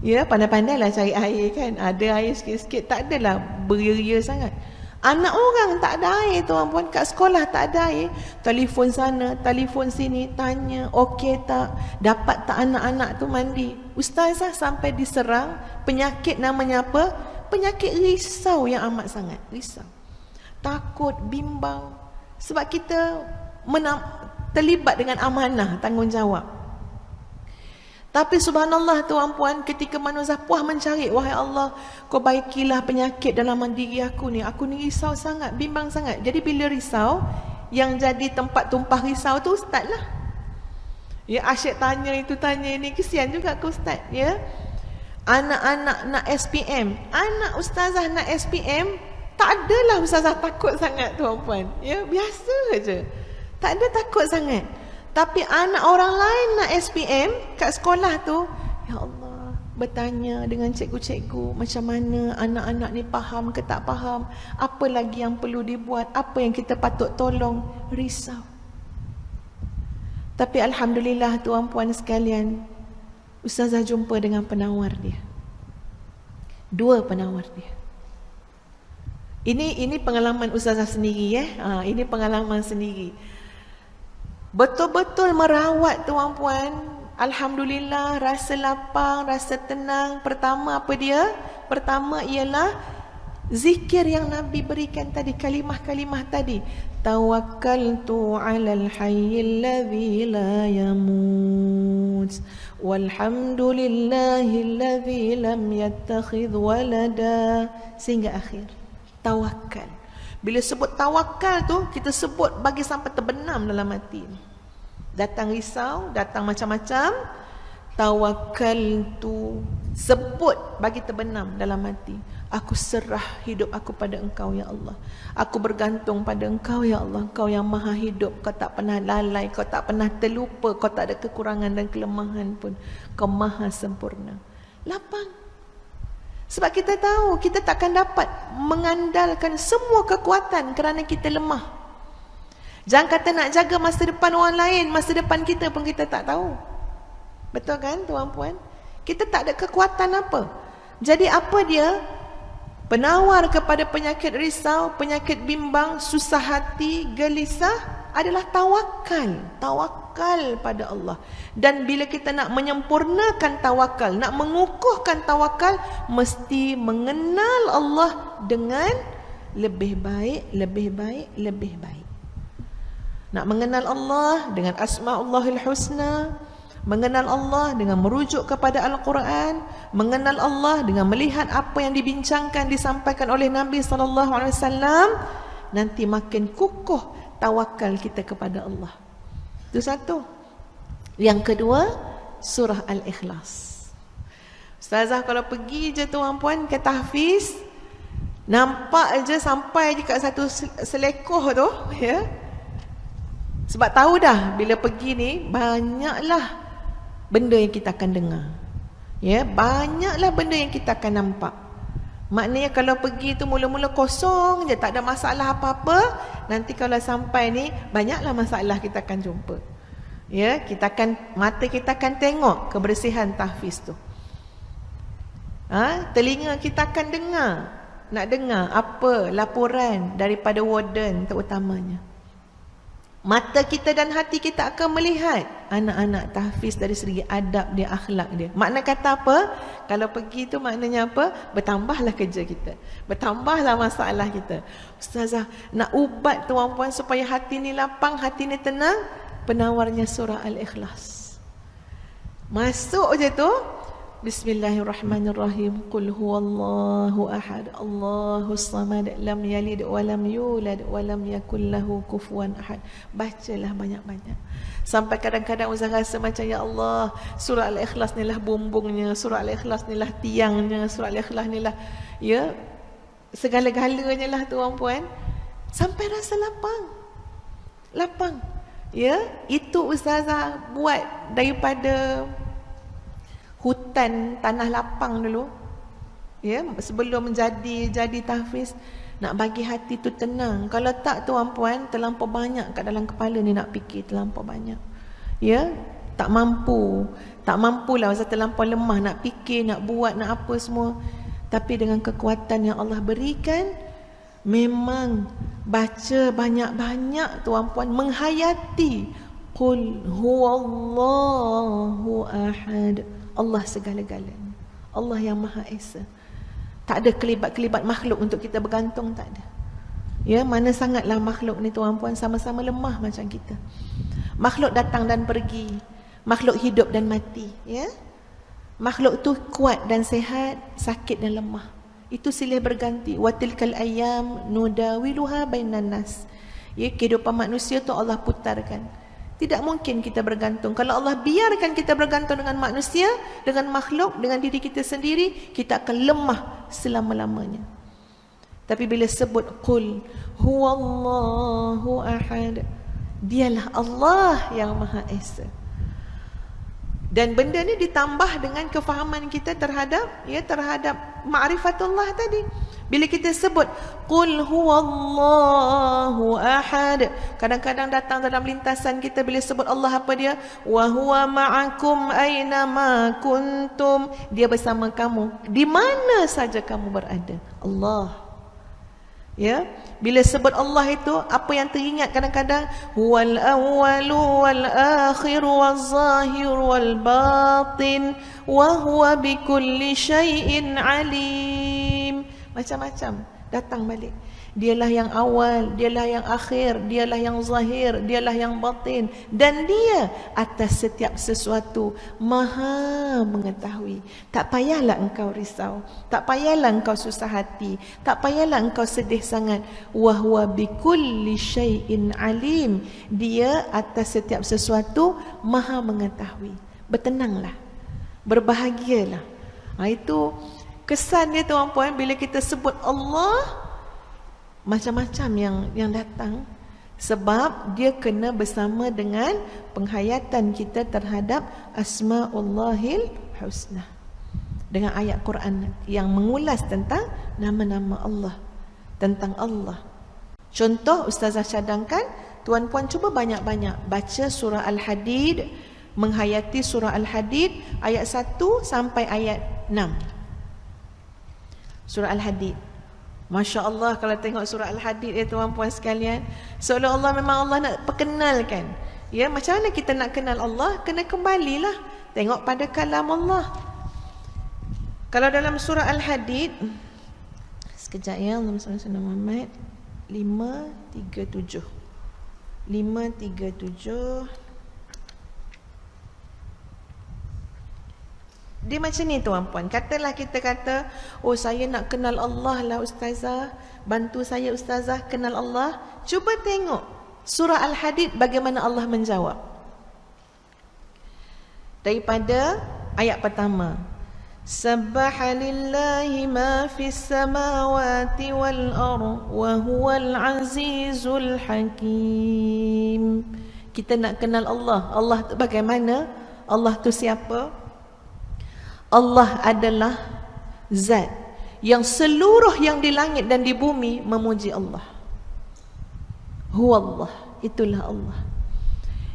Ya, pandai-pandailah cari air kan. Ada air sikit-sikit, tak adalah beria-ria sangat. Anak orang tak ada air tuan-puan, kat sekolah tak ada air, telefon sana, telefon sini, tanya okey tak, dapat tak anak-anak tu mandi. Ustazah sampai diserang penyakit namanya apa? Penyakit risau yang amat sangat, risau. Takut, bimbang. Sebab kita terlibat dengan amanah, tanggungjawab. Tapi subhanallah tuan-puan, ketika manusia puas mencari, wahai Allah, kau baikilah penyakit dalam diri aku ni risau sangat, bimbang sangat. Jadi bila risau, yang jadi tempat tumpah risau tu ustaz lah. Ya, asyik tanya itu tanya ini, kesian juga ke ustaz ya. Anak-anak nak SPM, anak ustazah nak SPM, tak adalah ustazah takut sangat tuan-puan. Ya, biasa je. Tak ada takut sangat. Tapi anak orang lain nak SPM kat sekolah tu, ya Allah, bertanya dengan cikgu-cikgu macam mana anak-anak ni faham ke tak faham, apa lagi yang perlu dibuat, apa yang kita patut tolong, risau. Tapi alhamdulillah tuan-puan sekalian, ustazah jumpa dengan penawar dia. Dua penawar dia. Ini pengalaman ustazah sendiri ya. Ini pengalaman sendiri. Betul-betul merawat tuan-puan. Alhamdulillah, rasa lapang, rasa tenang. Pertama apa dia? Pertama ialah zikir yang Nabi berikan tadi, kalimah-kalimah tadi. Tawakkaltu 'alal hayyil ladzi la yamut walhamdulillahilladzi lam yattakhidh walada, sehingga akhir. Tawakal. Bila sebut tawakal tu, kita sebut bagi sampai terbenam dalam hati. Datang risau, datang macam-macam, tawakal tu sebut bagi terbenam dalam hati. Aku serah hidup aku pada Engkau ya Allah. Aku bergantung pada Engkau ya Allah. Engkau yang maha hidup. Kau tak pernah lalai, kau tak pernah terlupa, kau tak ada kekurangan dan kelemahan pun. Kau maha sempurna. Lapang. Sebab kita tahu kita takkan dapat mengandalkan semua kekuatan kerana kita lemah. Jangan kata nak jaga masa depan orang lain, masa depan kita pun kita tak tahu. Betul kan tuan-puan? Kita tak ada kekuatan apa. Jadi apa dia? Penawar kepada penyakit risau, penyakit bimbang, susah hati, gelisah adalah tawakal. Tawakal pada Allah. Dan bila kita nak menyempurnakan tawakal, nak mengukuhkan tawakal, mesti mengenal Allah dengan lebih baik, lebih baik, lebih baik. Nak mengenal Allah dengan Asma'ullahil Husna, mengenal Allah dengan merujuk kepada Al-Quran, mengenal Allah dengan melihat apa yang dibincangkan, disampaikan oleh Nabi SAW, nanti makin kukuh tawakal kita kepada Allah. Itu satu. Yang kedua, surah Al-Ikhlas. Ustazah kalau pergi je tuan-puan ke tahfiz, nampak je sampai dekat satu selekoh tu, ya. Sebab tahu dah bila pergi ni banyaklah benda yang kita akan dengar. Ya, banyaklah benda yang kita akan nampak. Maknanya kalau pergi tu mula-mula kosong je, tak ada masalah apa-apa, nanti kalau sampai ni banyaklah masalah kita akan jumpa. Ya, mata kita akan tengok kebersihan tahfiz tu. Telinga kita akan nak dengar apa laporan daripada warden terutamanya. Mata kita dan hati kita akan melihat anak-anak tahfiz dari segi adab dia, akhlak dia. Makna kata apa? Kalau pergi tu maknanya apa? Bertambahlah kerja kita, bertambahlah masalah kita. Ustazah, nak ubat tuan-puan supaya hati ni lapang, hati ni tenang, penawarnya surah Al-Ikhlas. Masuk je tu, Bismillahirrahmanirrahim. Qul huwallahu ahad, Allahus samad, lam yalid wa lam yulad wa lam yakul lahu kufuwan ahad. Bacalah banyak-banyak. Sampai kadang-kadang Ustaz rasa macam, ya Allah, surah Al-Ikhlas ni lah bumbungnya, surah Al-Ikhlas ni lah tiangnya, surah Al-Ikhlas ni lah, ya, segala-galanya lah tuan-puan. Sampai rasa lapang. Ya, itu Ustazah buat daripada hutan tanah lapang dulu, ya, sebelum jadi tahfiz, nak bagi hati tu tenang. Kalau tak tuan-puan, terlampau banyak kat dalam kepala ni nak fikir, terlampau banyak. Ya, tak mampulah, Ustaz terlampau lemah nak fikir, nak buat, nak apa semua. Tapi dengan kekuatan yang Allah berikan, memang baca banyak-banyak tuan-puan, menghayati Qul huwallahu ahad, Allah segala-galanya, Allah yang Maha Esa. Tak ada kelibat-kelibat makhluk untuk kita bergantung, tak ada. Ya, mana sangatlah makhluk ni tuan-puan sama-sama lemah macam kita. Makhluk datang dan pergi, makhluk hidup dan mati, ya. Makhluk tu kuat dan sehat, sakit dan lemah. Itu silih berganti. Wa tilkal ayyam nudawiluha bainan nas. Ya, kehidupan manusia tu Allah putarkan. Tidak mungkin kita bergantung. Kalau Allah biarkan kita bergantung dengan manusia, dengan makhluk, dengan diri kita sendiri, kita akan lemah selama-lamanya. Tapi bila sebut Qul huwallahu ahad, dialah Allah yang Maha Esa. Dan benda ni ditambah dengan kefahaman kita terhadap ma'rifatullah tadi. Bila kita sebut Qul huwallahu ahad, kadang-kadang datang dalam lintasan kita bila sebut Allah, apa dia? Wa huwa ma'akum aina ma kuntum, dia bersama kamu di mana saja kamu berada. Allah. Ya, bila sebut Allah itu, apa yang teringat kadang-kadang? Huwal awwalu wal akhiru waz zahiru wal batin wa huwa bikulli syai'in alim. Macam-macam datang balik. Dialah yang awal, dialah yang akhir, dialah yang zahir, dialah yang batin, dan dia atas setiap sesuatu Maha mengetahui. Tak payahlah engkau risau, tak payahlah engkau susah hati, tak payahlah engkau sedih sangat. Wa huwa bikulli syai'in alim. Dia atas setiap sesuatu Maha mengetahui. Bertenanglah, berbahagialah. Itu kesan dia tuan-puan. Bila kita sebut Allah, macam-macam yang datang, sebab dia kena bersama dengan penghayatan kita terhadap Asma'ullahil Husna. dengan ayat Quran yang mengulas tentang nama-nama Allah, tentang Allah. Contoh Ustazah cadangkan, tuan-puan cuba banyak-banyak baca surah Al-Hadid, menghayati surah Al-Hadid ayat 1 sampai ayat 6. Surah Al-Hadid. Masya Allah kalau tengok surah Al-Hadid tuan-puan sekalian, seolah-olah memang Allah nak perkenalkan. Ya, macam mana kita nak kenal Allah? Kena kembalilah tengok pada kalam Allah. Kalau dalam surah Al-Hadid, sekejap ya, Allahumma salli ala Muhammad, 537. Dia macam ni tuan-puan. Katalah kita kata, oh saya nak kenal Allah lah ustazah, bantu saya ustazah kenal Allah. Cuba tengok surah Al-Hadid bagaimana Allah menjawab. Daripada ayat pertama, Sabbaha lillahi ma fis samawati wal ardh wa huwal azizul hakim. Kita nak kenal Allah. Allah tu bagaimana? Allah tu siapa? Allah adalah zat yang seluruh yang di langit dan di bumi memuji Allah. Huwallah, itulah Allah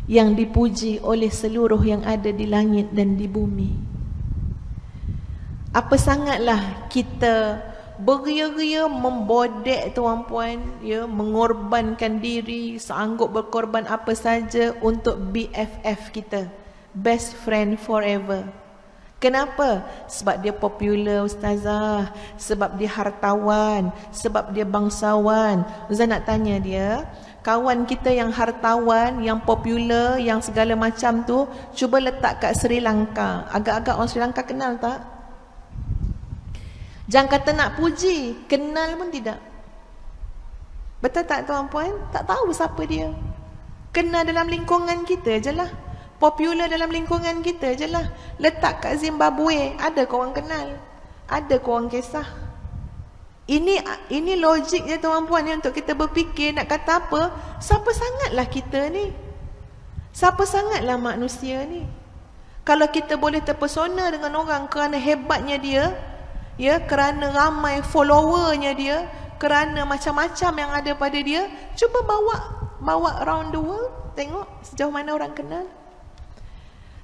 yang dipuji oleh seluruh yang ada di langit dan di bumi. Apa sangatlah kita beria-ria membodek tuan-puan, ya, mengorbankan diri, sanggup berkorban apa saja untuk BFF kita, best friend forever. Kenapa? Sebab dia popular ustazah, sebab dia hartawan, sebab dia bangsawan. Ustazah nak tanya dia, kawan kita yang hartawan, yang popular, yang segala macam tu, cuba letak kat Sri Lanka. Agak-agak orang Sri Lanka kenal tak? Jangan kata nak puji, kenal pun tidak. Betul tak tuan-puan? Tak tahu siapa dia. Kenal dalam lingkungan kita je lah, popular dalam lingkungan kita je lah. Letak kat Zimbabwe, ada korang kenal, ada korang kisah. Ini logik je tuan-puan, untuk kita berfikir nak kata apa. Siapa sangatlah kita ni? Siapa sangatlah manusia ni? Kalau kita boleh terpesona dengan orang kerana hebatnya dia, ya, kerana ramai followernya dia, kerana macam-macam yang ada pada dia, cuba bawa around the world, tengok sejauh mana orang kenal.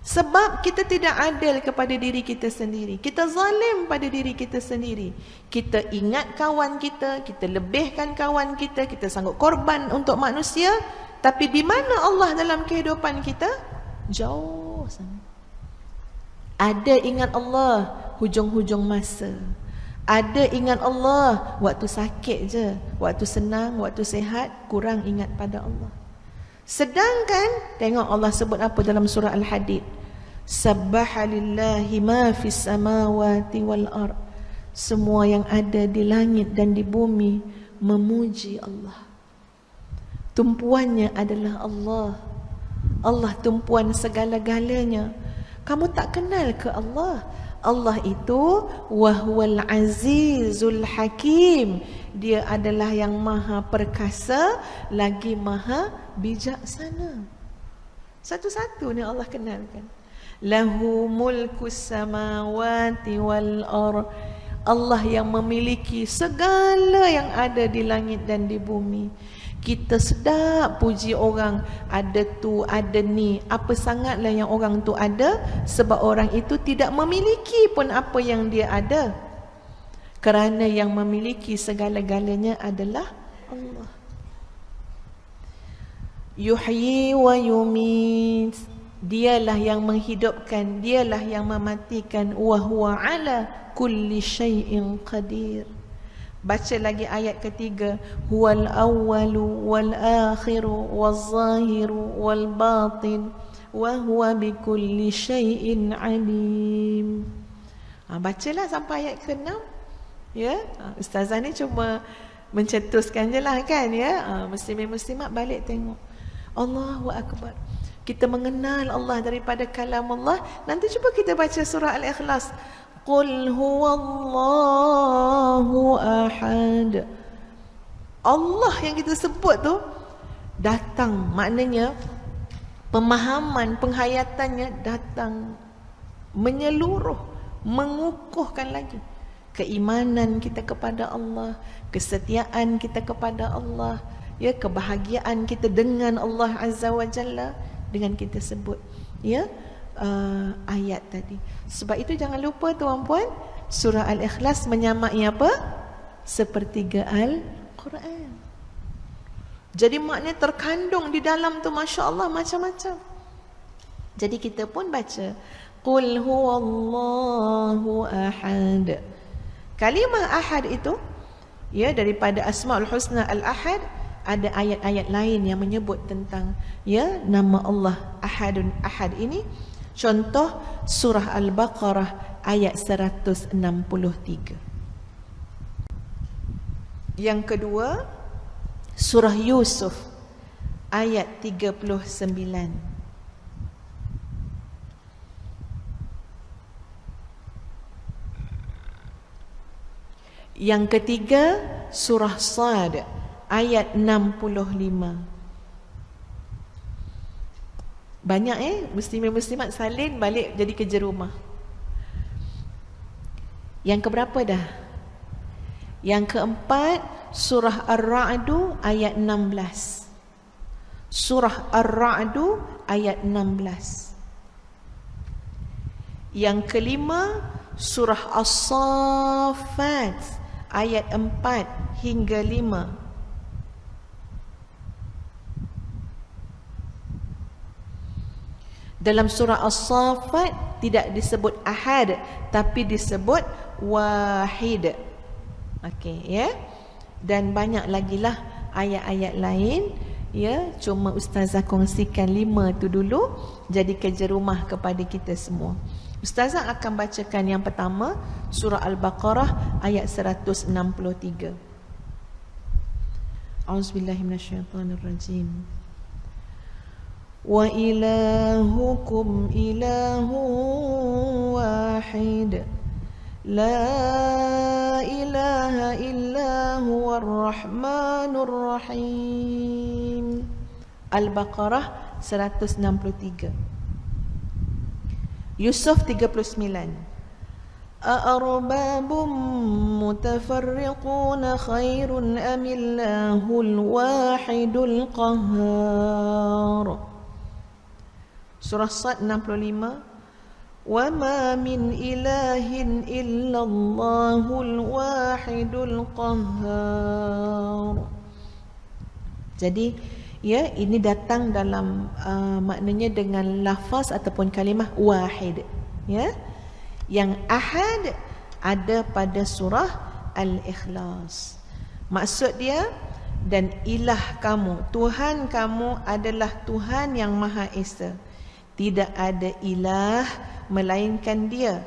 Sebab kita tidak adil kepada diri kita sendiri, kita zalim pada diri kita sendiri. Kita ingat kawan kita, kita lebihkan kawan kita, kita sanggup korban untuk manusia, tapi di mana Allah dalam kehidupan kita? Jauh sana. Ada ingat Allah hujung-hujung masa, ada ingat Allah waktu sakit je, waktu senang, waktu sehat, kurang ingat pada Allah. Sedangkan tengok Allah sebut apa dalam surah Al-Hadid, Sabbaha lillahi ma fis samawati wal ard. Semua yang ada di langit dan di bumi memuji Allah. Tumpuannya adalah Allah. Allah tumpuan segala-galanya. Kamu tak kenal ke Allah? Allah itu wahwal azizul hakim. Dia adalah yang maha perkasa lagi maha bijaksana. Satu-satu ni Allah kenalkan. Lahu mulkus samawati wal ard. Allah yang memiliki segala yang ada di langit dan di bumi. Kita sedap puji orang, ada tu, ada ni. Apa sangatlah yang orang tu ada, sebab orang itu tidak memiliki pun apa yang dia ada. Kerana yang memiliki segala-galanya adalah Allah. Yuhyi wa yumit. Dialah yang menghidupkan, dialah yang mematikan. Wa huwa ala kulli syai'in qadir. Baca lagi ayat ketiga, huwal awwalu wal akhiru wal zahiru wal batin wa huwa bikulli syai'in alim. Bacalah sampai ayat ke-6. Ya, ustazah ni cuma mencetuskan je lah kan, ya. Muslimin muslimat balik tengok. Allahu akbar. Kita mengenal Allah daripada kalam Allah. Nanti cuba kita baca surah Al-Ikhlas. Qul huwallahu ahad. Allah yang kita sebut tu datang, maknanya pemahaman, penghayatannya datang menyeluruh, mengukuhkan lagi keimanan kita kepada Allah, kesetiaan kita kepada Allah, ya, kebahagiaan kita dengan Allah Azza wa Jalla, dengan kita sebut, ya, ayat tadi. Sebab itu jangan lupa tuan-puan, surah Al-Ikhlas menyamai apa? Sepertiga Al-Quran. Jadi maknanya terkandung di dalam tu, Masya Allah, macam-macam. Jadi kita pun baca Qul huwallahu ahad. Kalimah ahad itu, ya, daripada Asmaul Husna Al-Ahad, ada ayat-ayat lain yang menyebut tentang, ya, nama Allah Ahadun Ahad ini. Contoh surah Al-Baqarah ayat 163. Yang kedua, surah Yusuf ayat 39. Yang ketiga, surah Sad ayat 65. Banyak muslimin-muslimat salin balik jadi kerja rumah. Yang keberapa dah? Yang keempat, surah Ar-Ra'du ayat 16. Surah Ar-Ra'du ayat 16. Yang kelima, surah As-Saffat ayat 4 hingga 5. Dalam surah As-Saffat tidak disebut ahad, tapi disebut wahid. Okey, ya. Dan banyak lagi lah ayat-ayat lain, ya. Cuma ustazah kongsikan 5 tu dulu jadi kerja rumah kepada kita semua. Ustazah akan bacakan yang pertama, surah Al-Baqarah ayat 163. A'udzubillahi minasyaitonirrajim. Wa ilahukum ilahun wahid, la ilaha illa huwar rahmanur rahim. Al-Baqarah 163. Yusuf 39. A'arbabun mutafarriquna khairun amillahul wahidul qahhar. Surah Sad 65. Wa ma min ilahin illallahul wahidul qahhar. Jadi, ya, ini datang dalam maknanya dengan lafaz ataupun kalimah wahid, ya. Yang ahad ada pada surah Al-Ikhlas. Maksud dia, dan ilah kamu, Tuhan kamu adalah Tuhan yang Maha Esa. Tidak ada ilah melainkan Dia.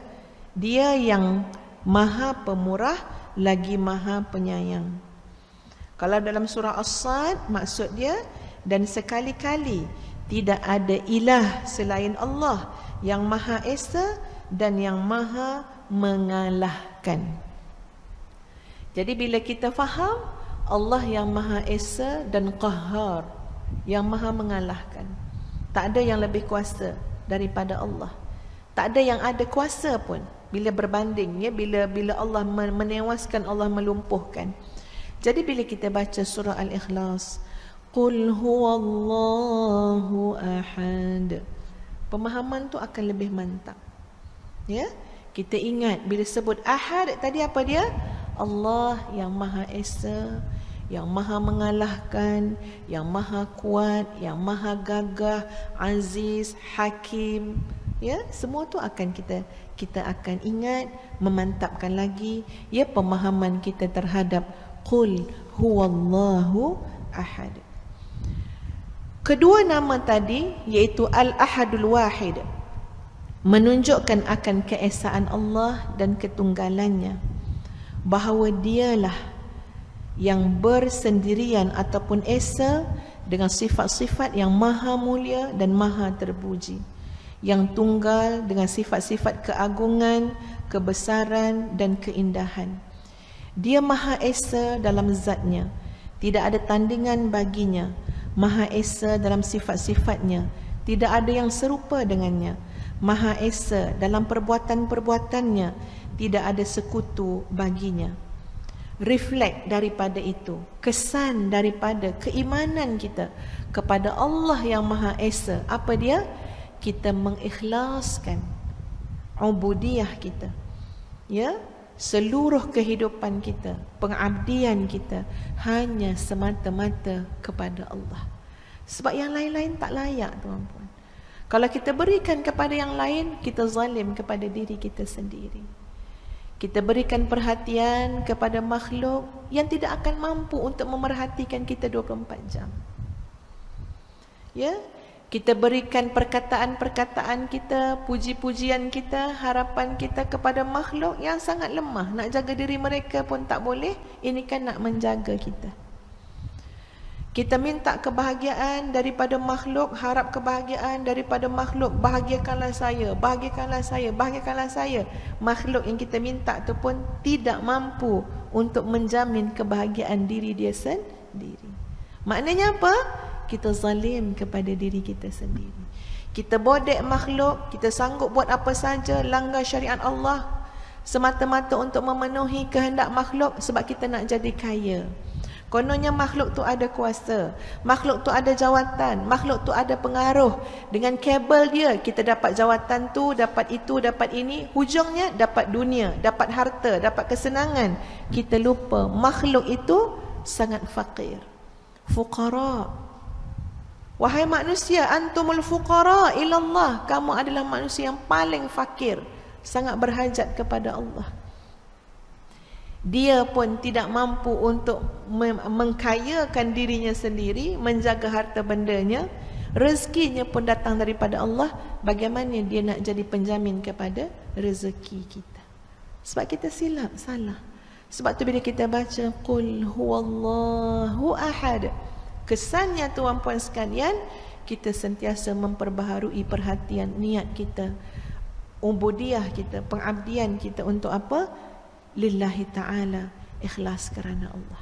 Dia yang Maha Pemurah lagi Maha Penyayang. Kalau dalam surah As-Sad, maksud dia, dan sekali-kali tidak ada ilah selain Allah yang Maha Esa dan yang Maha mengalahkan. Jadi bila kita faham Allah yang Maha Esa dan Qahhar, yang Maha mengalahkan, tak ada yang lebih kuasa daripada Allah. Tak ada yang ada kuasa pun bila berbanding, ya, bila Allah menewaskan, Allah melumpuhkan. Jadi bila kita baca surah Al-Ikhlas, Qul huwallahu ahad, pemahaman tu akan lebih mantap. Ya, kita ingat bila sebut ahad tadi apa dia? Allah yang Maha Esa, yang Maha mengalahkan, yang Maha kuat, yang Maha gagah, aziz, hakim. Ya, semua tu akan kita akan ingat, memantapkan lagi, ya, pemahaman kita terhadap Qul huwallahu ahad. Kedua nama tadi iaitu Al-Ahadul Wahid menunjukkan akan keesaan Allah dan ketunggalannya, bahawa dialah yang bersendirian ataupun esa dengan sifat-sifat yang maha mulia dan maha terpuji, yang tunggal dengan sifat-sifat keagungan, kebesaran dan keindahan. Dia Maha Esa dalam zatnya, tidak ada tandingan baginya. Maha Esa dalam sifat-sifatnya, tidak ada yang serupa dengannya. Maha Esa dalam perbuatan-perbuatannya, tidak ada sekutu baginya. Reflect daripada itu, kesan daripada keimanan kita kepada Allah yang Maha Esa. Apa dia? Kita mengikhlaskan ubudiyah kita, ya, seluruh kehidupan kita, pengabdian kita hanya semata-mata kepada Allah. Sebab yang lain-lain tak layak, tuan-puan. Kalau kita berikan kepada yang lain, kita zalim kepada diri kita sendiri. Kita berikan perhatian kepada makhluk yang tidak akan mampu untuk memerhatikan kita 24 jam. Ya, kita berikan perkataan-perkataan kita, puji-pujian kita, harapan kita kepada makhluk yang sangat lemah. Nak jaga diri mereka pun tak boleh. Ini kan nak menjaga kita. Kita minta kebahagiaan daripada makhluk, harap kebahagiaan daripada makhluk. Bahagiakanlah saya, bahagiakanlah saya, bahagiakanlah saya. Makhluk yang kita minta tu pun tidak mampu untuk menjamin kebahagiaan diri dia sendiri. Maknanya apa? Kita zalim kepada diri kita sendiri. Kita bodek makhluk, kita sanggup buat apa saja, langgar syariat Allah semata-mata untuk memenuhi kehendak makhluk sebab kita nak jadi kaya. Kononnya makhluk tu ada kuasa, makhluk tu ada jawatan, makhluk tu ada pengaruh. Dengan kabel dia kita dapat jawatan tu, dapat itu, dapat ini. Hujungnya dapat dunia, dapat harta, dapat kesenangan. Kita lupa makhluk itu sangat fakir, fuqara. Wahai manusia, antumul fuqara ilallah. Kamu adalah manusia yang paling fakir, sangat berhajat kepada Allah. Dia pun tidak mampu untuk mengkayakan dirinya sendiri, menjaga harta bendanya. Rezekinya pun datang daripada Allah. Bagaimana dia nak jadi penjamin kepada rezeki kita? Sebab kita silap, salah. Sebab tu bila kita baca Qul huwallahu ahad, kesannya tuan-puan sekalian, kita sentiasa memperbaharui perhatian niat kita, ubudiyah kita, pengabdian kita untuk apa? Lillahi ta'ala, ikhlas kerana Allah.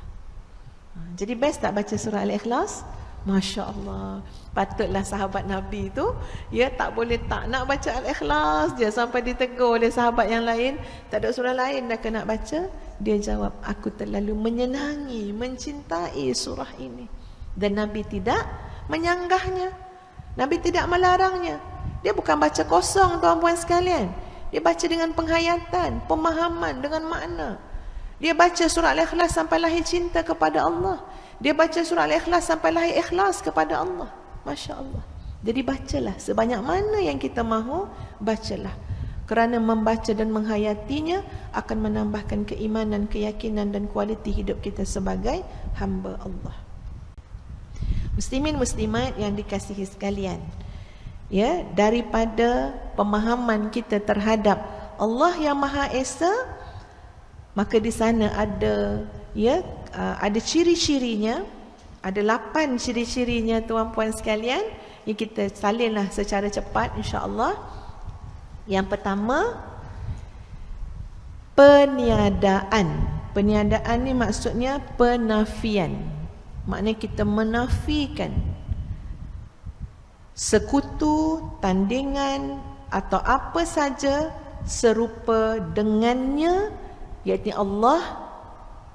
Jadi best tak baca surah Al-Ikhlas? Masya Allah. Patutlah sahabat Nabi tu, ya, tak boleh tak nak baca Al-Ikhlas je, sampai ditegur oleh sahabat yang lain, tak ada surah lain dah kena baca. Dia jawab, aku terlalu menyenangi, mencintai surah ini. Dan Nabi tidak menyanggahnya, Nabi tidak melarangnya. Dia bukan baca kosong, tuan-puan sekalian. Dia baca dengan penghayatan, pemahaman, dengan makna. Dia baca surah Al-Ikhlas sampai lahir cinta kepada Allah. Dia baca surah Al-Ikhlas sampai lahir ikhlas kepada Allah. Masya Allah. Jadi bacalah sebanyak mana yang kita mahu, bacalah. Kerana membaca dan menghayatinya akan menambahkan keimanan, keyakinan dan kualiti hidup kita sebagai hamba Allah. Muslimin muslimat yang dikasihi sekalian, ya, daripada pemahaman kita terhadap Allah yang Maha Esa, maka di sana ada, ya, ada ciri-cirinya, ada 8 ciri-cirinya tuan-puan sekalian, yang kita salinlah secara cepat insya-Allah. Yang pertama, peniadaan. Peniadaan ni maksudnya penafian. Maknanya kita menafikan sekutu, tandingan atau apa saja serupa dengannya, iaitu Allah,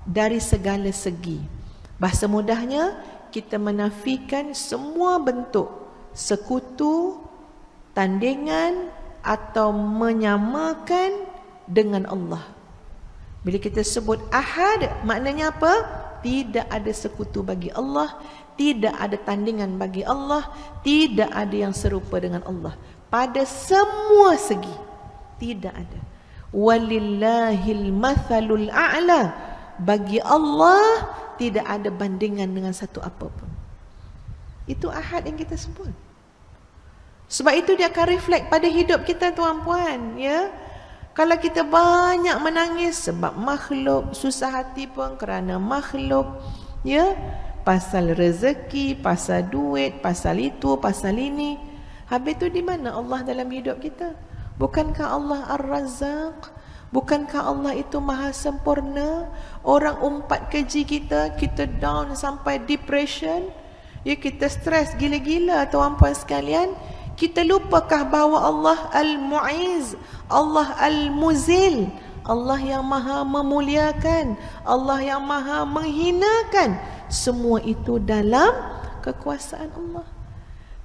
dari segala segi. Bahasa mudahnya, kita menafikan semua bentuk sekutu, tandingan atau menyamakan dengan Allah. Bila kita sebut ahad, maknanya apa? Tidak ada sekutu bagi Allah, tidak ada tandingan bagi Allah, tidak ada yang serupa dengan Allah pada semua segi. Tidak ada. Walillahil mathalul a'la. Bagi Allah tidak ada bandingan dengan satu apapun. Itu ahad yang kita sebut. Sebab itu dia akan reflect pada hidup kita, tuan-puan, ya. Kalau kita banyak menangis sebab makhluk, susah hati pun kerana makhluk, ya, pasal rezeki, pasal duit, pasal itu, pasal ini, habis tu di mana Allah dalam hidup kita? Bukankah Allah Ar-Razzaq? Bukankah Allah itu maha sempurna? Orang umpat keji kita, kita down sampai depression, ya, kita stres gila-gila, tuan-puan sekalian. Kita lupakah bahawa Allah Al-Mu'izz, Allah Al-Muzil, Allah yang maha memuliakan, Allah yang maha menghinakan. Semua itu dalam kekuasaan Allah.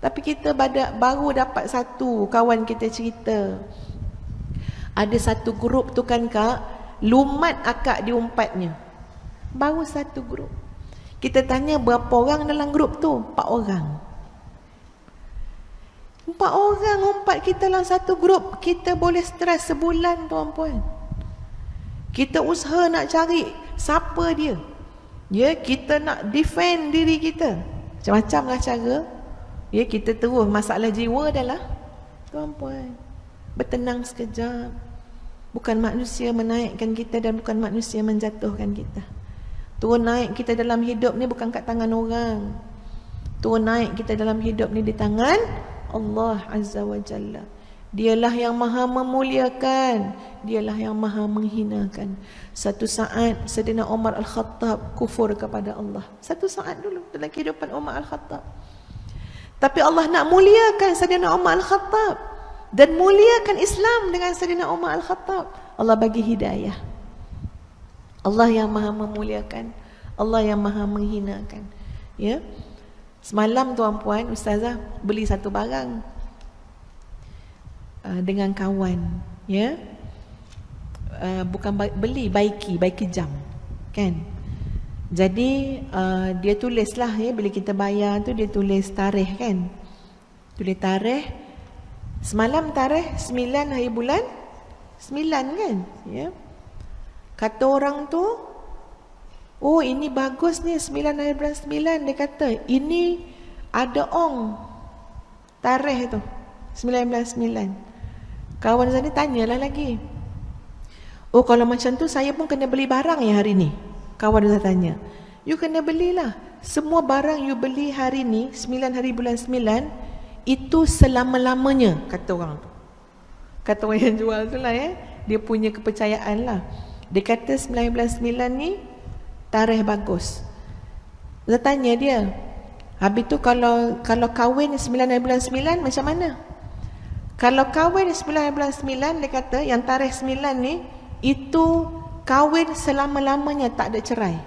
Tapi kita baru dapat satu kawan kita cerita. Ada satu grup tu kan kak, lumat akak diumpatnya. Baru satu grup. Kita tanya berapa orang dalam grup tu? 4 orang. 4 orang umpat kita dalam satu grup. Kita boleh stres sebulan tuan-puan. Kita usaha nak cari siapa dia. Ya, kita nak defend diri kita. Macam-macam lah cara. Ya, kita terus masalah jiwa adalah tuan-puan, bertenang sekejap. Bukan manusia menaikkan kita dan bukan manusia menjatuhkan kita. Turun naik kita dalam hidup ni bukan kat tangan orang. Turun naik kita dalam hidup ni di tangan Allah Azza wa Jalla. Dialah yang maha memuliakan, dialah yang maha menghinakan. Satu saat Saidina Umar Al-Khattab kufur kepada Allah. Satu saat dulu dalam kehidupan Umar Al-Khattab. Tapi Allah nak muliakan Saidina Umar Al-Khattab dan muliakan Islam dengan Saidina Umar Al-Khattab. Allah bagi hidayah. Allah yang maha memuliakan, Allah yang maha menghinakan. Ya. Semalam tuan-puan, ustazah beli satu barang dengan kawan, ya. Bukan beli baiki jam, kan. Jadi dia tulislah, ya, bila kita bayar tu dia tulis tarikh, kan. Tulis tarikh. Semalam tarikh 9 hari bulan 9, kan, ya. Kata orang tu, oh ini bagus ni 9 hari bulan 9. Dia kata ini ada ong tarikh tu 9/9. Kawan saya ni tanyalah lagi, oh kalau macam tu saya pun kena beli barang ya hari ni. Kawan saya tanya, you kena belilah. Semua barang you beli hari ni 9 hari bulan 9 itu selama-lamanya, kata orang tu. Kata orang yang jual tu lah, ya. Dia punya kepercayaan lah. Dia kata 9/9 ni tarikh bagus. Saya tanya dia, habis tu kalau kahwin 9 hari bulan 9 macam mana? Kalau kahwin 9 hari bulan 9, dia kata yang tarikh 9 ni itu kahwin selama-lamanya, tak ada cerai.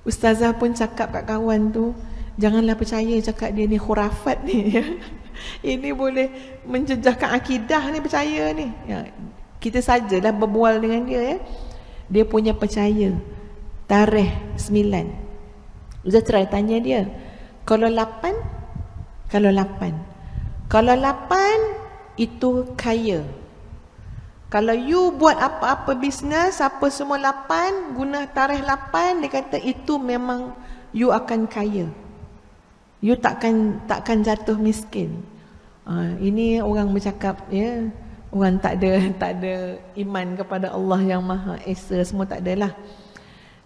Ustazah pun cakap kat kawan tu, janganlah percaya cakap dia ni khurafat ni, ya. Ini boleh menjejaskan akidah ni, percaya ni, ya. Kita sajalah berbual dengan dia, ya. Dia punya percaya tarikh 9. Ustaz try tanya dia, kalau 8 itu kaya. Kalau you buat apa-apa bisnes, apa semua 8, guna tarikh 8, dia kata itu memang you akan kaya. You takkan jatuh miskin. Ini orang bercakap, ya, orang tak ada iman kepada Allah yang Maha Esa, semua tak adalah.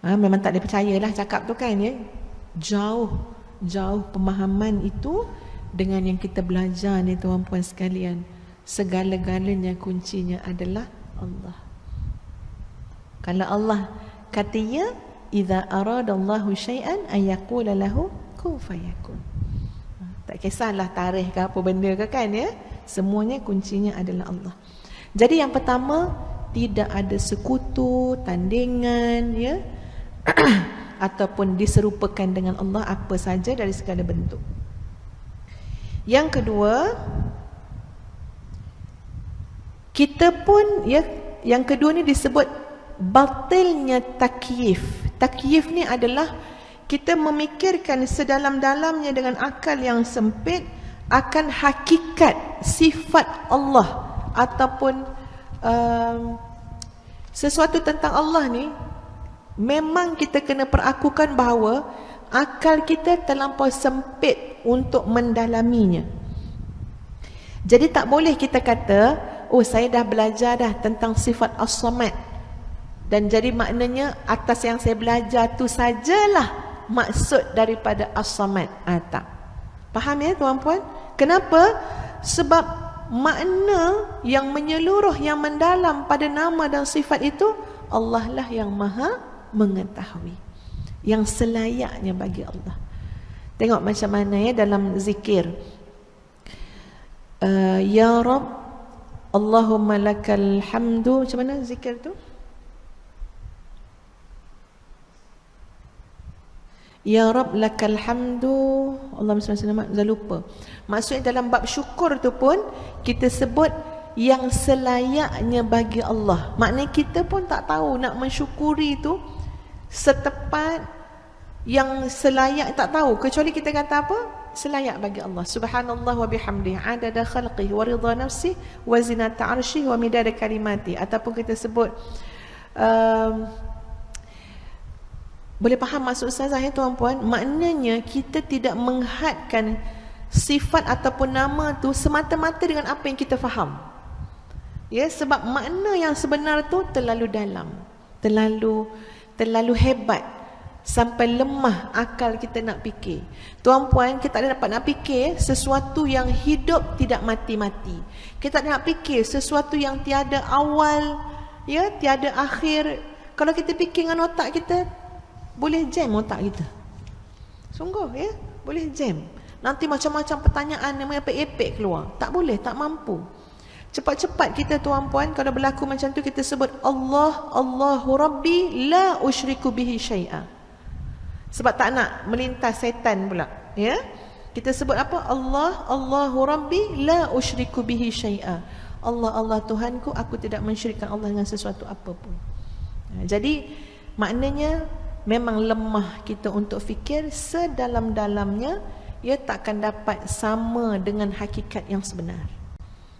Memang tak ada percayalah cakap tu, kan, ya. Jauh pemahaman itu dengan yang kita belajar ni tuan-puan sekalian. Segala-galanya kuncinya adalah Allah. Kalau Allah kata ya, idza aradallahu syai'an ayaqula lahu kun fayakun. Tak kisahlah tarikh ke apa benda ke, kan, ya. Semuanya kuncinya adalah Allah. Jadi yang pertama, tidak ada sekutu, tandingan, ya. Ataupun diserupakan dengan Allah apa saja dari segala bentuk. Yang kedua, kita pun, ya, yang kedua ni disebut batilnya takyif. Takyif ni adalah kita memikirkan sedalam-dalamnya dengan akal yang sempit akan hakikat sifat Allah ataupun sesuatu tentang Allah ni. Memang kita kena perakukan bahawa akal kita terlampau sempit untuk mendalaminya. Jadi tak boleh kita kata, oh saya dah belajar dah tentang sifat As-Samad, dan jadi maknanya atas yang saya belajar tu sajalah maksud daripada As-Samad. Tak. Faham, ya tuan-puan? Kenapa? Sebab makna yang menyeluruh, yang mendalam pada nama dan sifat itu, Allah lah yang maha mengetahui, yang selayaknya bagi Allah. Tengok macam mana, ya, dalam zikir. Ya Rabb, Allahumma lakal hamdu. Macam mana zikir tu? Ya Rabb lakal hamdu. Allahumma salli ala Muhammad. Dah lupa. Maksudnya dalam bab syukur tu pun kita sebut yang selayaknya bagi Allah. Maknanya kita pun tak tahu nak mensyukuri tu setepat yang selayak, tak tahu, kecuali kita kata apa? Selayak bagi Allah. Subhanallah wa bihamdihi adada khalqihi wa ridha nafsihi wa zinata arsyihi wa midada kalimati. Ataupun kita sebut boleh faham maksud ustazah ya tuan-puan? Maknanya kita tidak menghadkan sifat ataupun nama tu semata-mata dengan apa yang kita faham. Ya, sebab makna yang sebenar tu terlalu dalam, terlalu hebat sampai lemah akal kita nak fikir. Tuan-puan, kita tak ada dapat nak fikir sesuatu yang hidup tidak mati-mati. Kita tak ada nak fikir sesuatu yang tiada awal, ya, tiada akhir. Kalau kita fikir dengan otak kita, boleh jam otak kita. Sungguh ya, boleh jam. Nanti macam-macam pertanyaan yang epek-epek keluar. Tak boleh, tak mampu. Cepat-cepat kita tuan-puan, kalau berlaku macam tu kita sebut Allah, Allahu Rabbi la usyriku bihi syai'a. Sebab tak nak melintas setan pula, ya. Kita sebut apa? Allah, Allahu Rabbi la usyriku bihi syai'a. Allah, Allah Tuhanku, aku tidak mensyirikkan Allah dengan sesuatu apapun. Jadi maknanya memang lemah kita untuk fikir sedalam-dalamnya, ia takkan dapat sama dengan hakikat yang sebenar.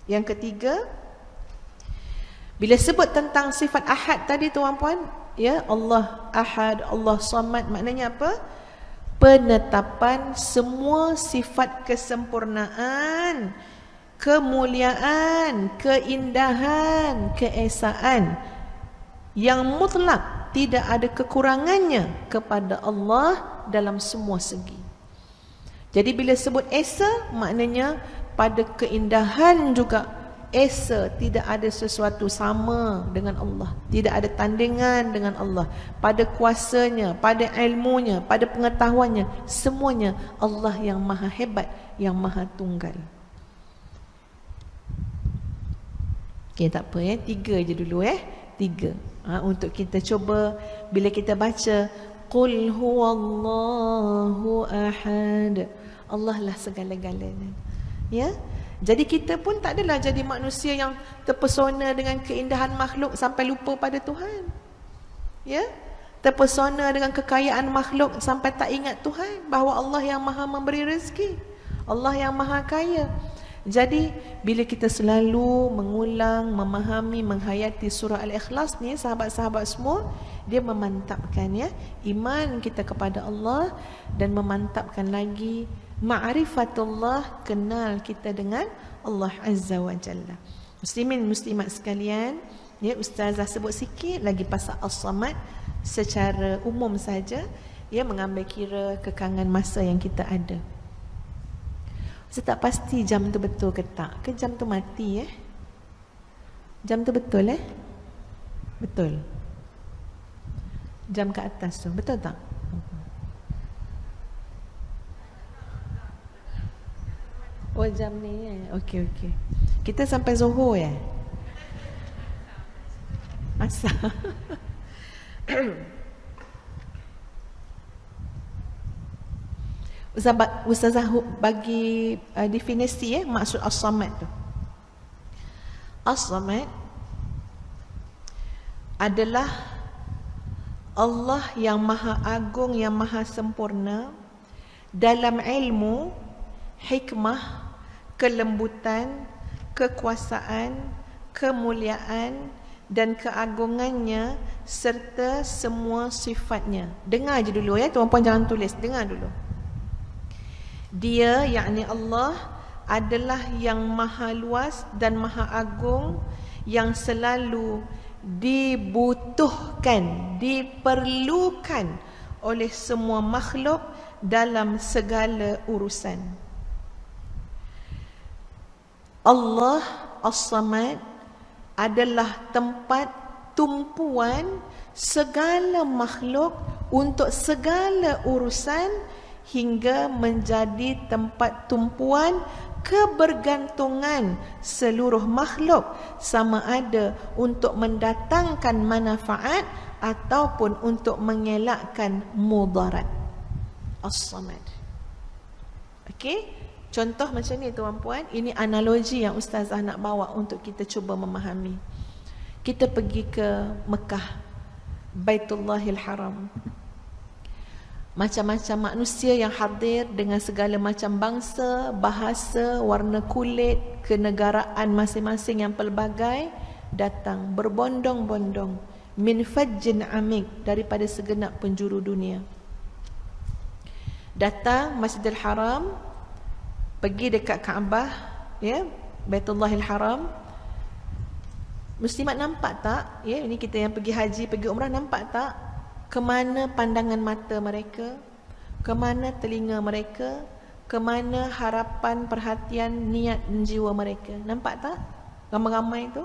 Yang ketiga, bila sebut tentang sifat ahad tadi tuan-puan, ya, Allah ahad, Allah samad, maknanya apa? Penetapan semua sifat kesempurnaan, kemuliaan, keindahan, keesaan yang mutlak, tidak ada kekurangannya kepada Allah dalam semua segi. Jadi bila sebut esa, maknanya pada keindahan juga esa, tidak ada sesuatu sama dengan Allah, tidak ada tandingan dengan Allah. Pada kuasanya, pada ilmunya, pada pengetahuannya, semuanya Allah yang maha hebat, yang maha tunggal. Okay, tak apa ya, 3 je dulu 3. Untuk kita cuba bila kita baca Qul huwallahu ahad, Allah lah segala-galanya. Ya, jadi kita pun tak adalah jadi manusia yang terpesona dengan keindahan makhluk sampai lupa pada Tuhan. Ya, terpesona dengan kekayaan makhluk sampai tak ingat Tuhan, bahawa Allah yang maha memberi rezeki, Allah yang maha kaya. Jadi bila kita selalu mengulang, memahami, menghayati surah Al-Ikhlas ni, sahabat-sahabat semua, dia memantapkan ya iman kita kepada Allah dan memantapkan lagi ma'rifatullah, kenal kita dengan Allah Azza wa Jalla. Muslimin muslimat sekalian, ya, ustazah sebut sikit lagi pasal As-Samad secara umum saja, ya, mengambil kira kekangan masa yang kita ada. Saya tak pasti jam tu betul ke tak, ke jam tu mati jam tu betul betul, jam ke atas tu betul tak? Oh, jam ni okey. Kita sampai Zuhur Asal. Ustazah bagi definisi maksud As-Samad tu. As-Samad adalah Allah yang maha agung, yang maha sempurna dalam ilmu, hikmah, kelembutan, kekuasaan, kemuliaan dan keagungannya serta semua sifatnya. Dengar je dulu ya, tuan-puan jangan tulis, dengar dulu. Dia, yakni Allah, adalah yang maha luas dan maha agung, yang selalu dibutuhkan, diperlukan oleh semua makhluk dalam segala urusan. Allah As-Samad adalah tempat tumpuan segala makhluk untuk segala urusan, hingga menjadi tempat tumpuan kebergantungan seluruh makhluk, sama ada untuk mendatangkan manfaat ataupun untuk mengelakkan mudarat. As-Samad. Okey, contoh macam ni tuan-puan. Ini analogi yang ustazah nak bawa untuk kita cuba memahami. Kita pergi ke Mekah, Baitullahil Haram. Macam-macam manusia yang hadir dengan segala macam bangsa, bahasa, warna kulit, kenegaraan masing-masing yang pelbagai, datang berbondong-bondong min fajjin amik, daripada segenap penjuru dunia. Datang Masjidil Haram, pergi dekat Kaabah, ya, Baitullahil Haram. Muslimat nampak tak? Ya, ini kita yang pergi haji, pergi umrah, nampak tak kemana pandangan mata mereka, kemana telinga mereka, kemana harapan, perhatian, niat jiwa mereka? Nampak tak ramai-ramai itu?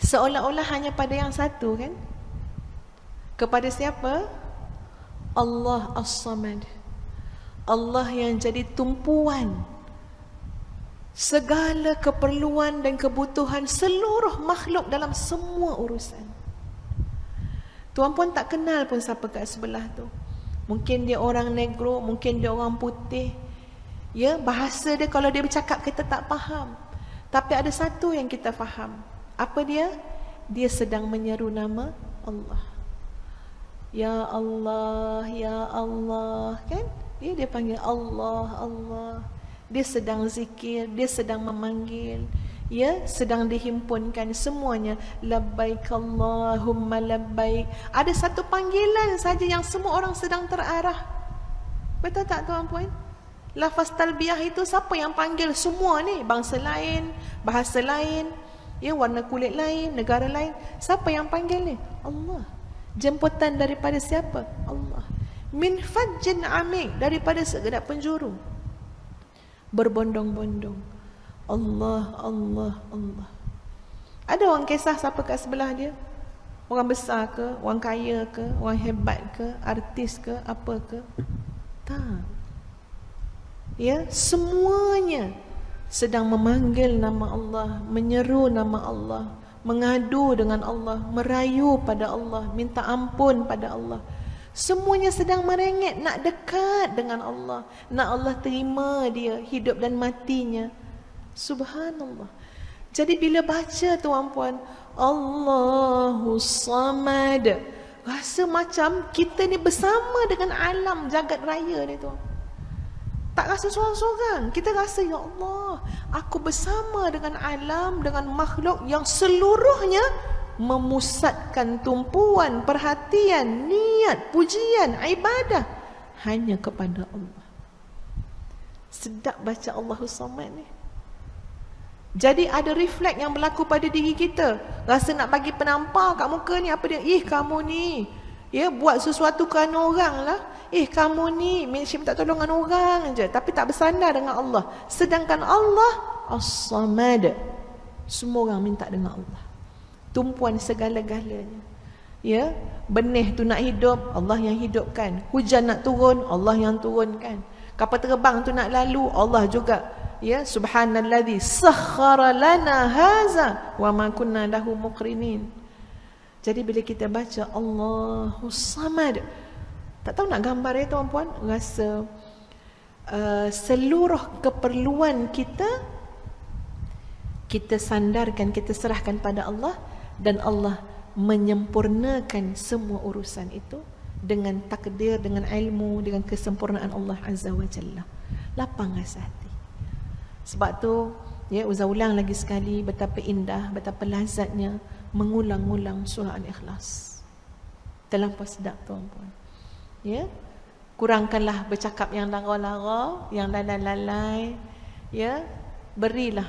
Seolah-olah hanya pada yang satu, kan? Kepada siapa? Allah As-Samad. Allah yang jadi tumpuan segala keperluan dan kebutuhan seluruh makhluk dalam semua urusan. Tuan-puan tak kenal pun siapa kat sebelah tu. Mungkin dia orang negro, mungkin dia orang putih. Ya, bahasa dia kalau dia bercakap kita tak faham. Tapi ada satu yang kita faham. Apa dia? Dia sedang menyeru nama Allah. Ya Allah, ya Allah, kan? Dia panggil Allah, Allah. Dia sedang zikir, dia sedang memanggil. Ya, sedang dihimpunkan semuanya. Labbaik Allahumma labbaik. Ada satu panggilan saja yang semua orang sedang terarah. Betul tak tuan-puan? Lafaz talbiyah itu siapa yang panggil? Semua ni, bangsa lain, bahasa lain, ya, warna kulit lain, negara lain. Siapa yang panggil ni? Allah. Jemputan daripada siapa? Allah. Min fajjin amik, daripada segenap penjuru. Berbondong-bondong. Allah, Allah, Allah. Ada orang kisah siapa kat sebelah dia? Orang besar ke? Orang kaya ke? Orang hebat ke? Artis ke? Apa ke? Tak. Ya, semuanya sedang memanggil nama Allah, menyeru nama Allah, mengadu dengan Allah, merayu pada Allah, minta ampun pada Allah. Semuanya sedang merengek nak dekat dengan Allah, nak Allah terima dia hidup dan matinya. Subhanallah. Jadi bila baca tuan-puan Allahu Samad, rasa macam kita ni bersama dengan alam jagat raya ni tuan. Tak rasa seorang-seorang. Kita rasa, ya Allah, aku bersama dengan alam, dengan makhluk yang seluruhnya memusatkan tumpuan, perhatian, niat, pujian, ibadah hanya kepada Allah. Sedap baca Allahu Samad ni. Jadi ada refleks yang berlaku pada diri kita. Rasa nak bagi penampar kat muka ni, apa dia? Kamu ni, ya, buat sesuatu kerana orang lah. Kamu ni minta tolongan orang je, tapi tak bersandar dengan Allah. Sedangkan Allah As-Samad, semua orang minta dengan Allah. Tumpuan segala-galanya. Ya, benih tu nak hidup, Allah yang hidupkan. Hujan nak turun, Allah yang turunkan. Kapal terbang tu nak lalu, Allah juga. Ya, subhanalladzi sakhkhara lana haza wa ma kunna lahu muqrinin. Jadi bila kita baca Allahus Samad, tak tahu nak gambar ya tuan-puan, rasa seluruh keperluan kita sandarkan, kita serahkan pada Allah, dan Allah menyempurnakan semua urusan itu dengan takdir, dengan ilmu, dengan kesempurnaan Allah Azza wa Jalla. Lapang rasa hati. Sebab tu, ya, ulang lagi sekali betapa indah, betapa lazatnya mengulang-ulang surah Al-Ikhlas. Terlampau sedap tuan-puan. Ya, kurangkanlah bercakap yang lara-lara, yang lalai-lalai. Ya, berilah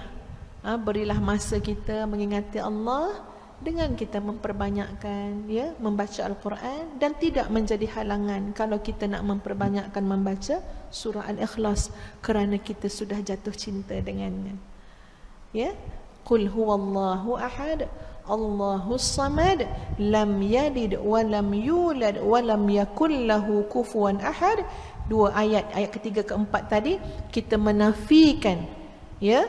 masa kita mengingati Allah dengan kita memperbanyakkan, ya, membaca Al-Quran, dan tidak menjadi halangan kalau kita nak memperbanyakkan membaca surah Al-Ikhlas kerana kita sudah jatuh cinta dengannya. Ya, qul huwallahu ahad, Allahus Samad, lam yalid wa lam yulad wa lam yakul lahu kufuwan ahad, dua ayat, ayat ketiga keempat tadi, kita menafikan ya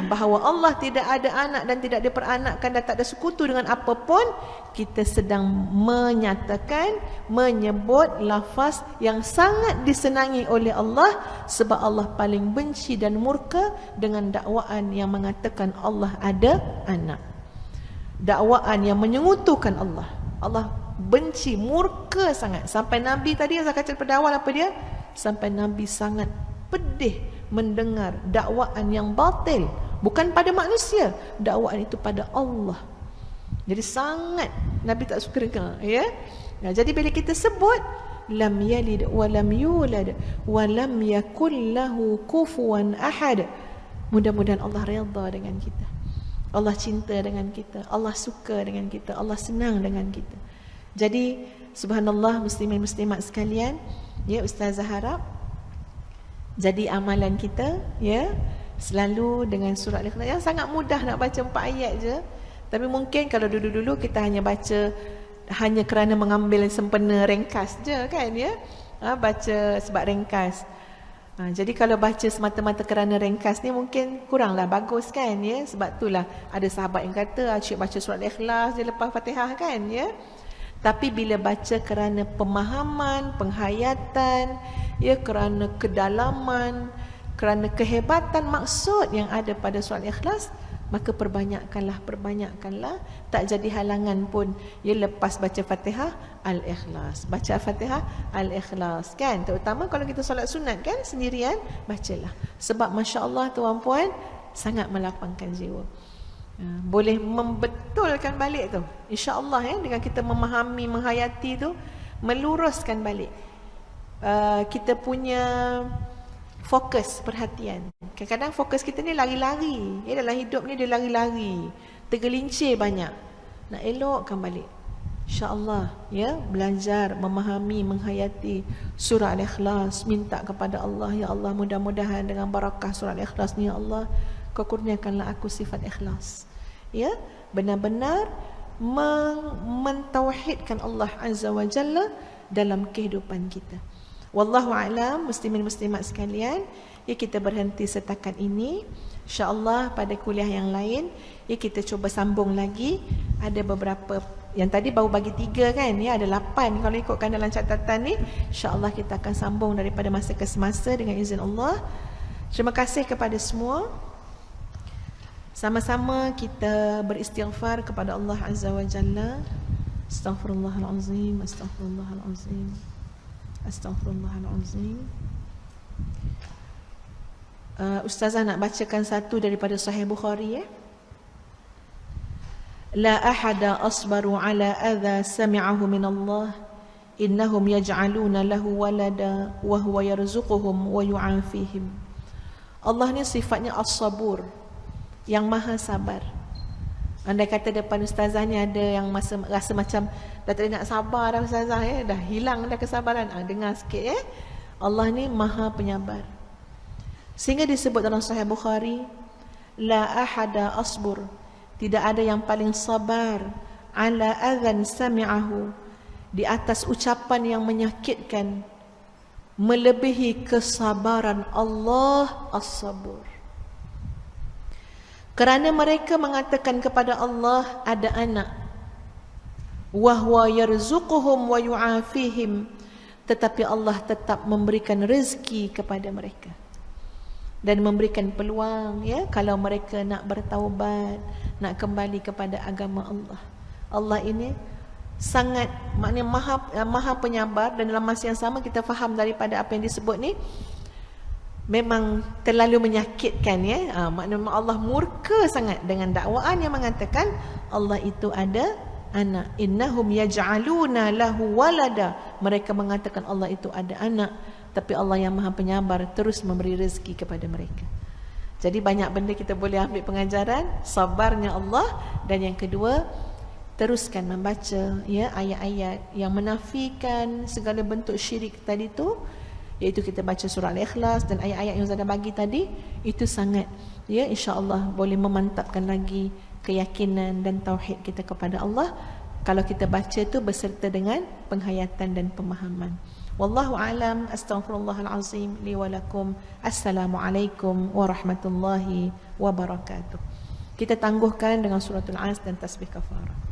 bahawa Allah tidak ada anak dan tidak diperanakkan dan tak ada sekutu dengan apapun, kita sedang menyatakan, menyebut lafaz yang sangat disenangi oleh Allah, sebab Allah paling benci dan murka dengan dakwaan yang mengatakan Allah ada anak. Dakwaan yang menyengutukan Allah. Allah benci, murka sangat. Sampai Nabi tadi yang saya kata pada awal apa dia? Sampai Nabi sangat pedih mendengar dakwaan yang batil, bukan pada manusia, dakwaan itu pada Allah. Jadi sangat Nabi tak suka dengar ya. Nah, jadi bila kita sebut lam yalid wa lam yulad wa lam yakul lahu kufuwan ahad, mudah-mudahan Allah redha dengan kita, Allah cinta dengan kita, Allah suka dengan kita, Allah senang dengan kita. Jadi subhanallah, muslimin muslimat sekalian, ya, Ustazah harap jadi amalan kita ya selalu dengan surah Al-Ikhlas yang sangat mudah, nak baca 4 ayat je. Tapi mungkin kalau dulu-dulu kita hanya baca hanya kerana mengambil sempena ringkas je kan ya. Baca sebab ringkas. Jadi kalau baca semata-mata kerana ringkas ni mungkin kuranglah bagus kan ya. Sebab itulah ada sahabat yang kata asyik baca surah Al-Ikhlas je lepas Fatihah kan ya. Tapi bila baca kerana pemahaman, penghayatan, ya, kerana kedalaman, kerana kehebatan maksud yang ada pada surah Al-Ikhlas, maka perbanyakkanlah, tak jadi halangan pun. Ya, lepas baca Fatihah, Al-Ikhlas, baca Fatihah, Al-Ikhlas kan. Terutama kalau kita solat sunat kan, sendirian, bacalah. Sebab Masya Allah tuan-puan, sangat melapangkan jiwa. Boleh membetulkan balik tu, insya-Allah ya, dengan kita memahami, menghayati tu, meluruskan balik kita punya fokus perhatian. Kadang-kadang fokus kita ni lari-lari ya, dalam hidup ni dia lari-lari, tergelincir banyak. Nak elokkan balik, insya-Allah ya, belajar memahami, menghayati surah Al-Ikhlas, minta kepada Allah, ya Allah, mudah-mudahan dengan barakah surah Al-Ikhlas ni, ya Allah, Kau kurniakanlah aku sifat ikhlas. Ya, benar-benar mentauhidkan Allah Azza wa Jalla dalam kehidupan kita. Wallahu a'lam, muslimin muslimat sekalian, ya, kita berhenti setakat ini. InsyaAllah pada kuliah yang lain, ya, kita cuba sambung lagi. Ada beberapa, yang tadi baru bagi 3 kan, ya, ada 8 kalau ikutkan dalam catatan ni. InsyaAllah kita akan sambung daripada masa ke semasa dengan izin Allah. Terima kasih kepada semua. Sama-sama kita beristighfar kepada Allah Azza wa Jalla. Astaghfirullahalazim, astaghfirullahalazim, astaghfirullahalazim. Ustazah nak bacakan satu daripada Sahih Bukhari ya. La ahada asbaru ala adha sami'ahu min Allah, innahum yaj'aluna lahu walada wa huwa yarzuquhum wa yu'afihim. Allah ni sifatnya as-sabur, yang maha sabar. Andai kata depan ustazah ni ada yang rasa macam dah tak nak sabar dah ustazah ya, dah hilang dah kesabaran, dengar sikit ya. Allah ni maha penyabar. Sehingga disebut dalam Sahih Bukhari, la ahada asbur, tidak ada yang paling sabar, ala adhan sami'ahu, di atas ucapan yang menyakitkan, melebihi kesabaran Allah as-sabur. Kerana mereka mengatakan kepada Allah ada anak, wa huwa yarzuquhum wa yu'afihim, tetapi Allah tetap memberikan rezeki kepada mereka dan memberikan peluang ya, kalau mereka nak bertaubat, nak kembali kepada agama Allah. Allah ini sangat, maknanya maha penyabar, dan dalam masa yang sama kita faham daripada apa yang disebut ni memang terlalu menyakitkan ya. Maknanya Allah murka sangat dengan dakwaan yang mengatakan Allah itu ada anak. Innahum yaj'aluna lahu walada, mereka mengatakan Allah itu ada anak, tapi Allah yang maha penyabar terus memberi rezeki kepada mereka. Jadi banyak benda kita boleh ambil pengajaran, sabarnya Allah. Dan yang kedua, teruskan membaca ya ayat-ayat yang menafikan segala bentuk syirik tadi tu, iaitu kita baca surah Al-Ikhlas dan ayat-ayat yang Ustazah bagi tadi. Itu sangat ya, insya-Allah boleh memantapkan lagi keyakinan dan tauhid kita kepada Allah kalau kita baca tu beserta dengan penghayatan dan pemahaman. Wallahu a'lam. Astaghfirullahal azim li wa lakum. Assalamualaikum warahmatullahi wabarakatuh. Kita tangguhkan dengan suratul As dan tasbih kafarah.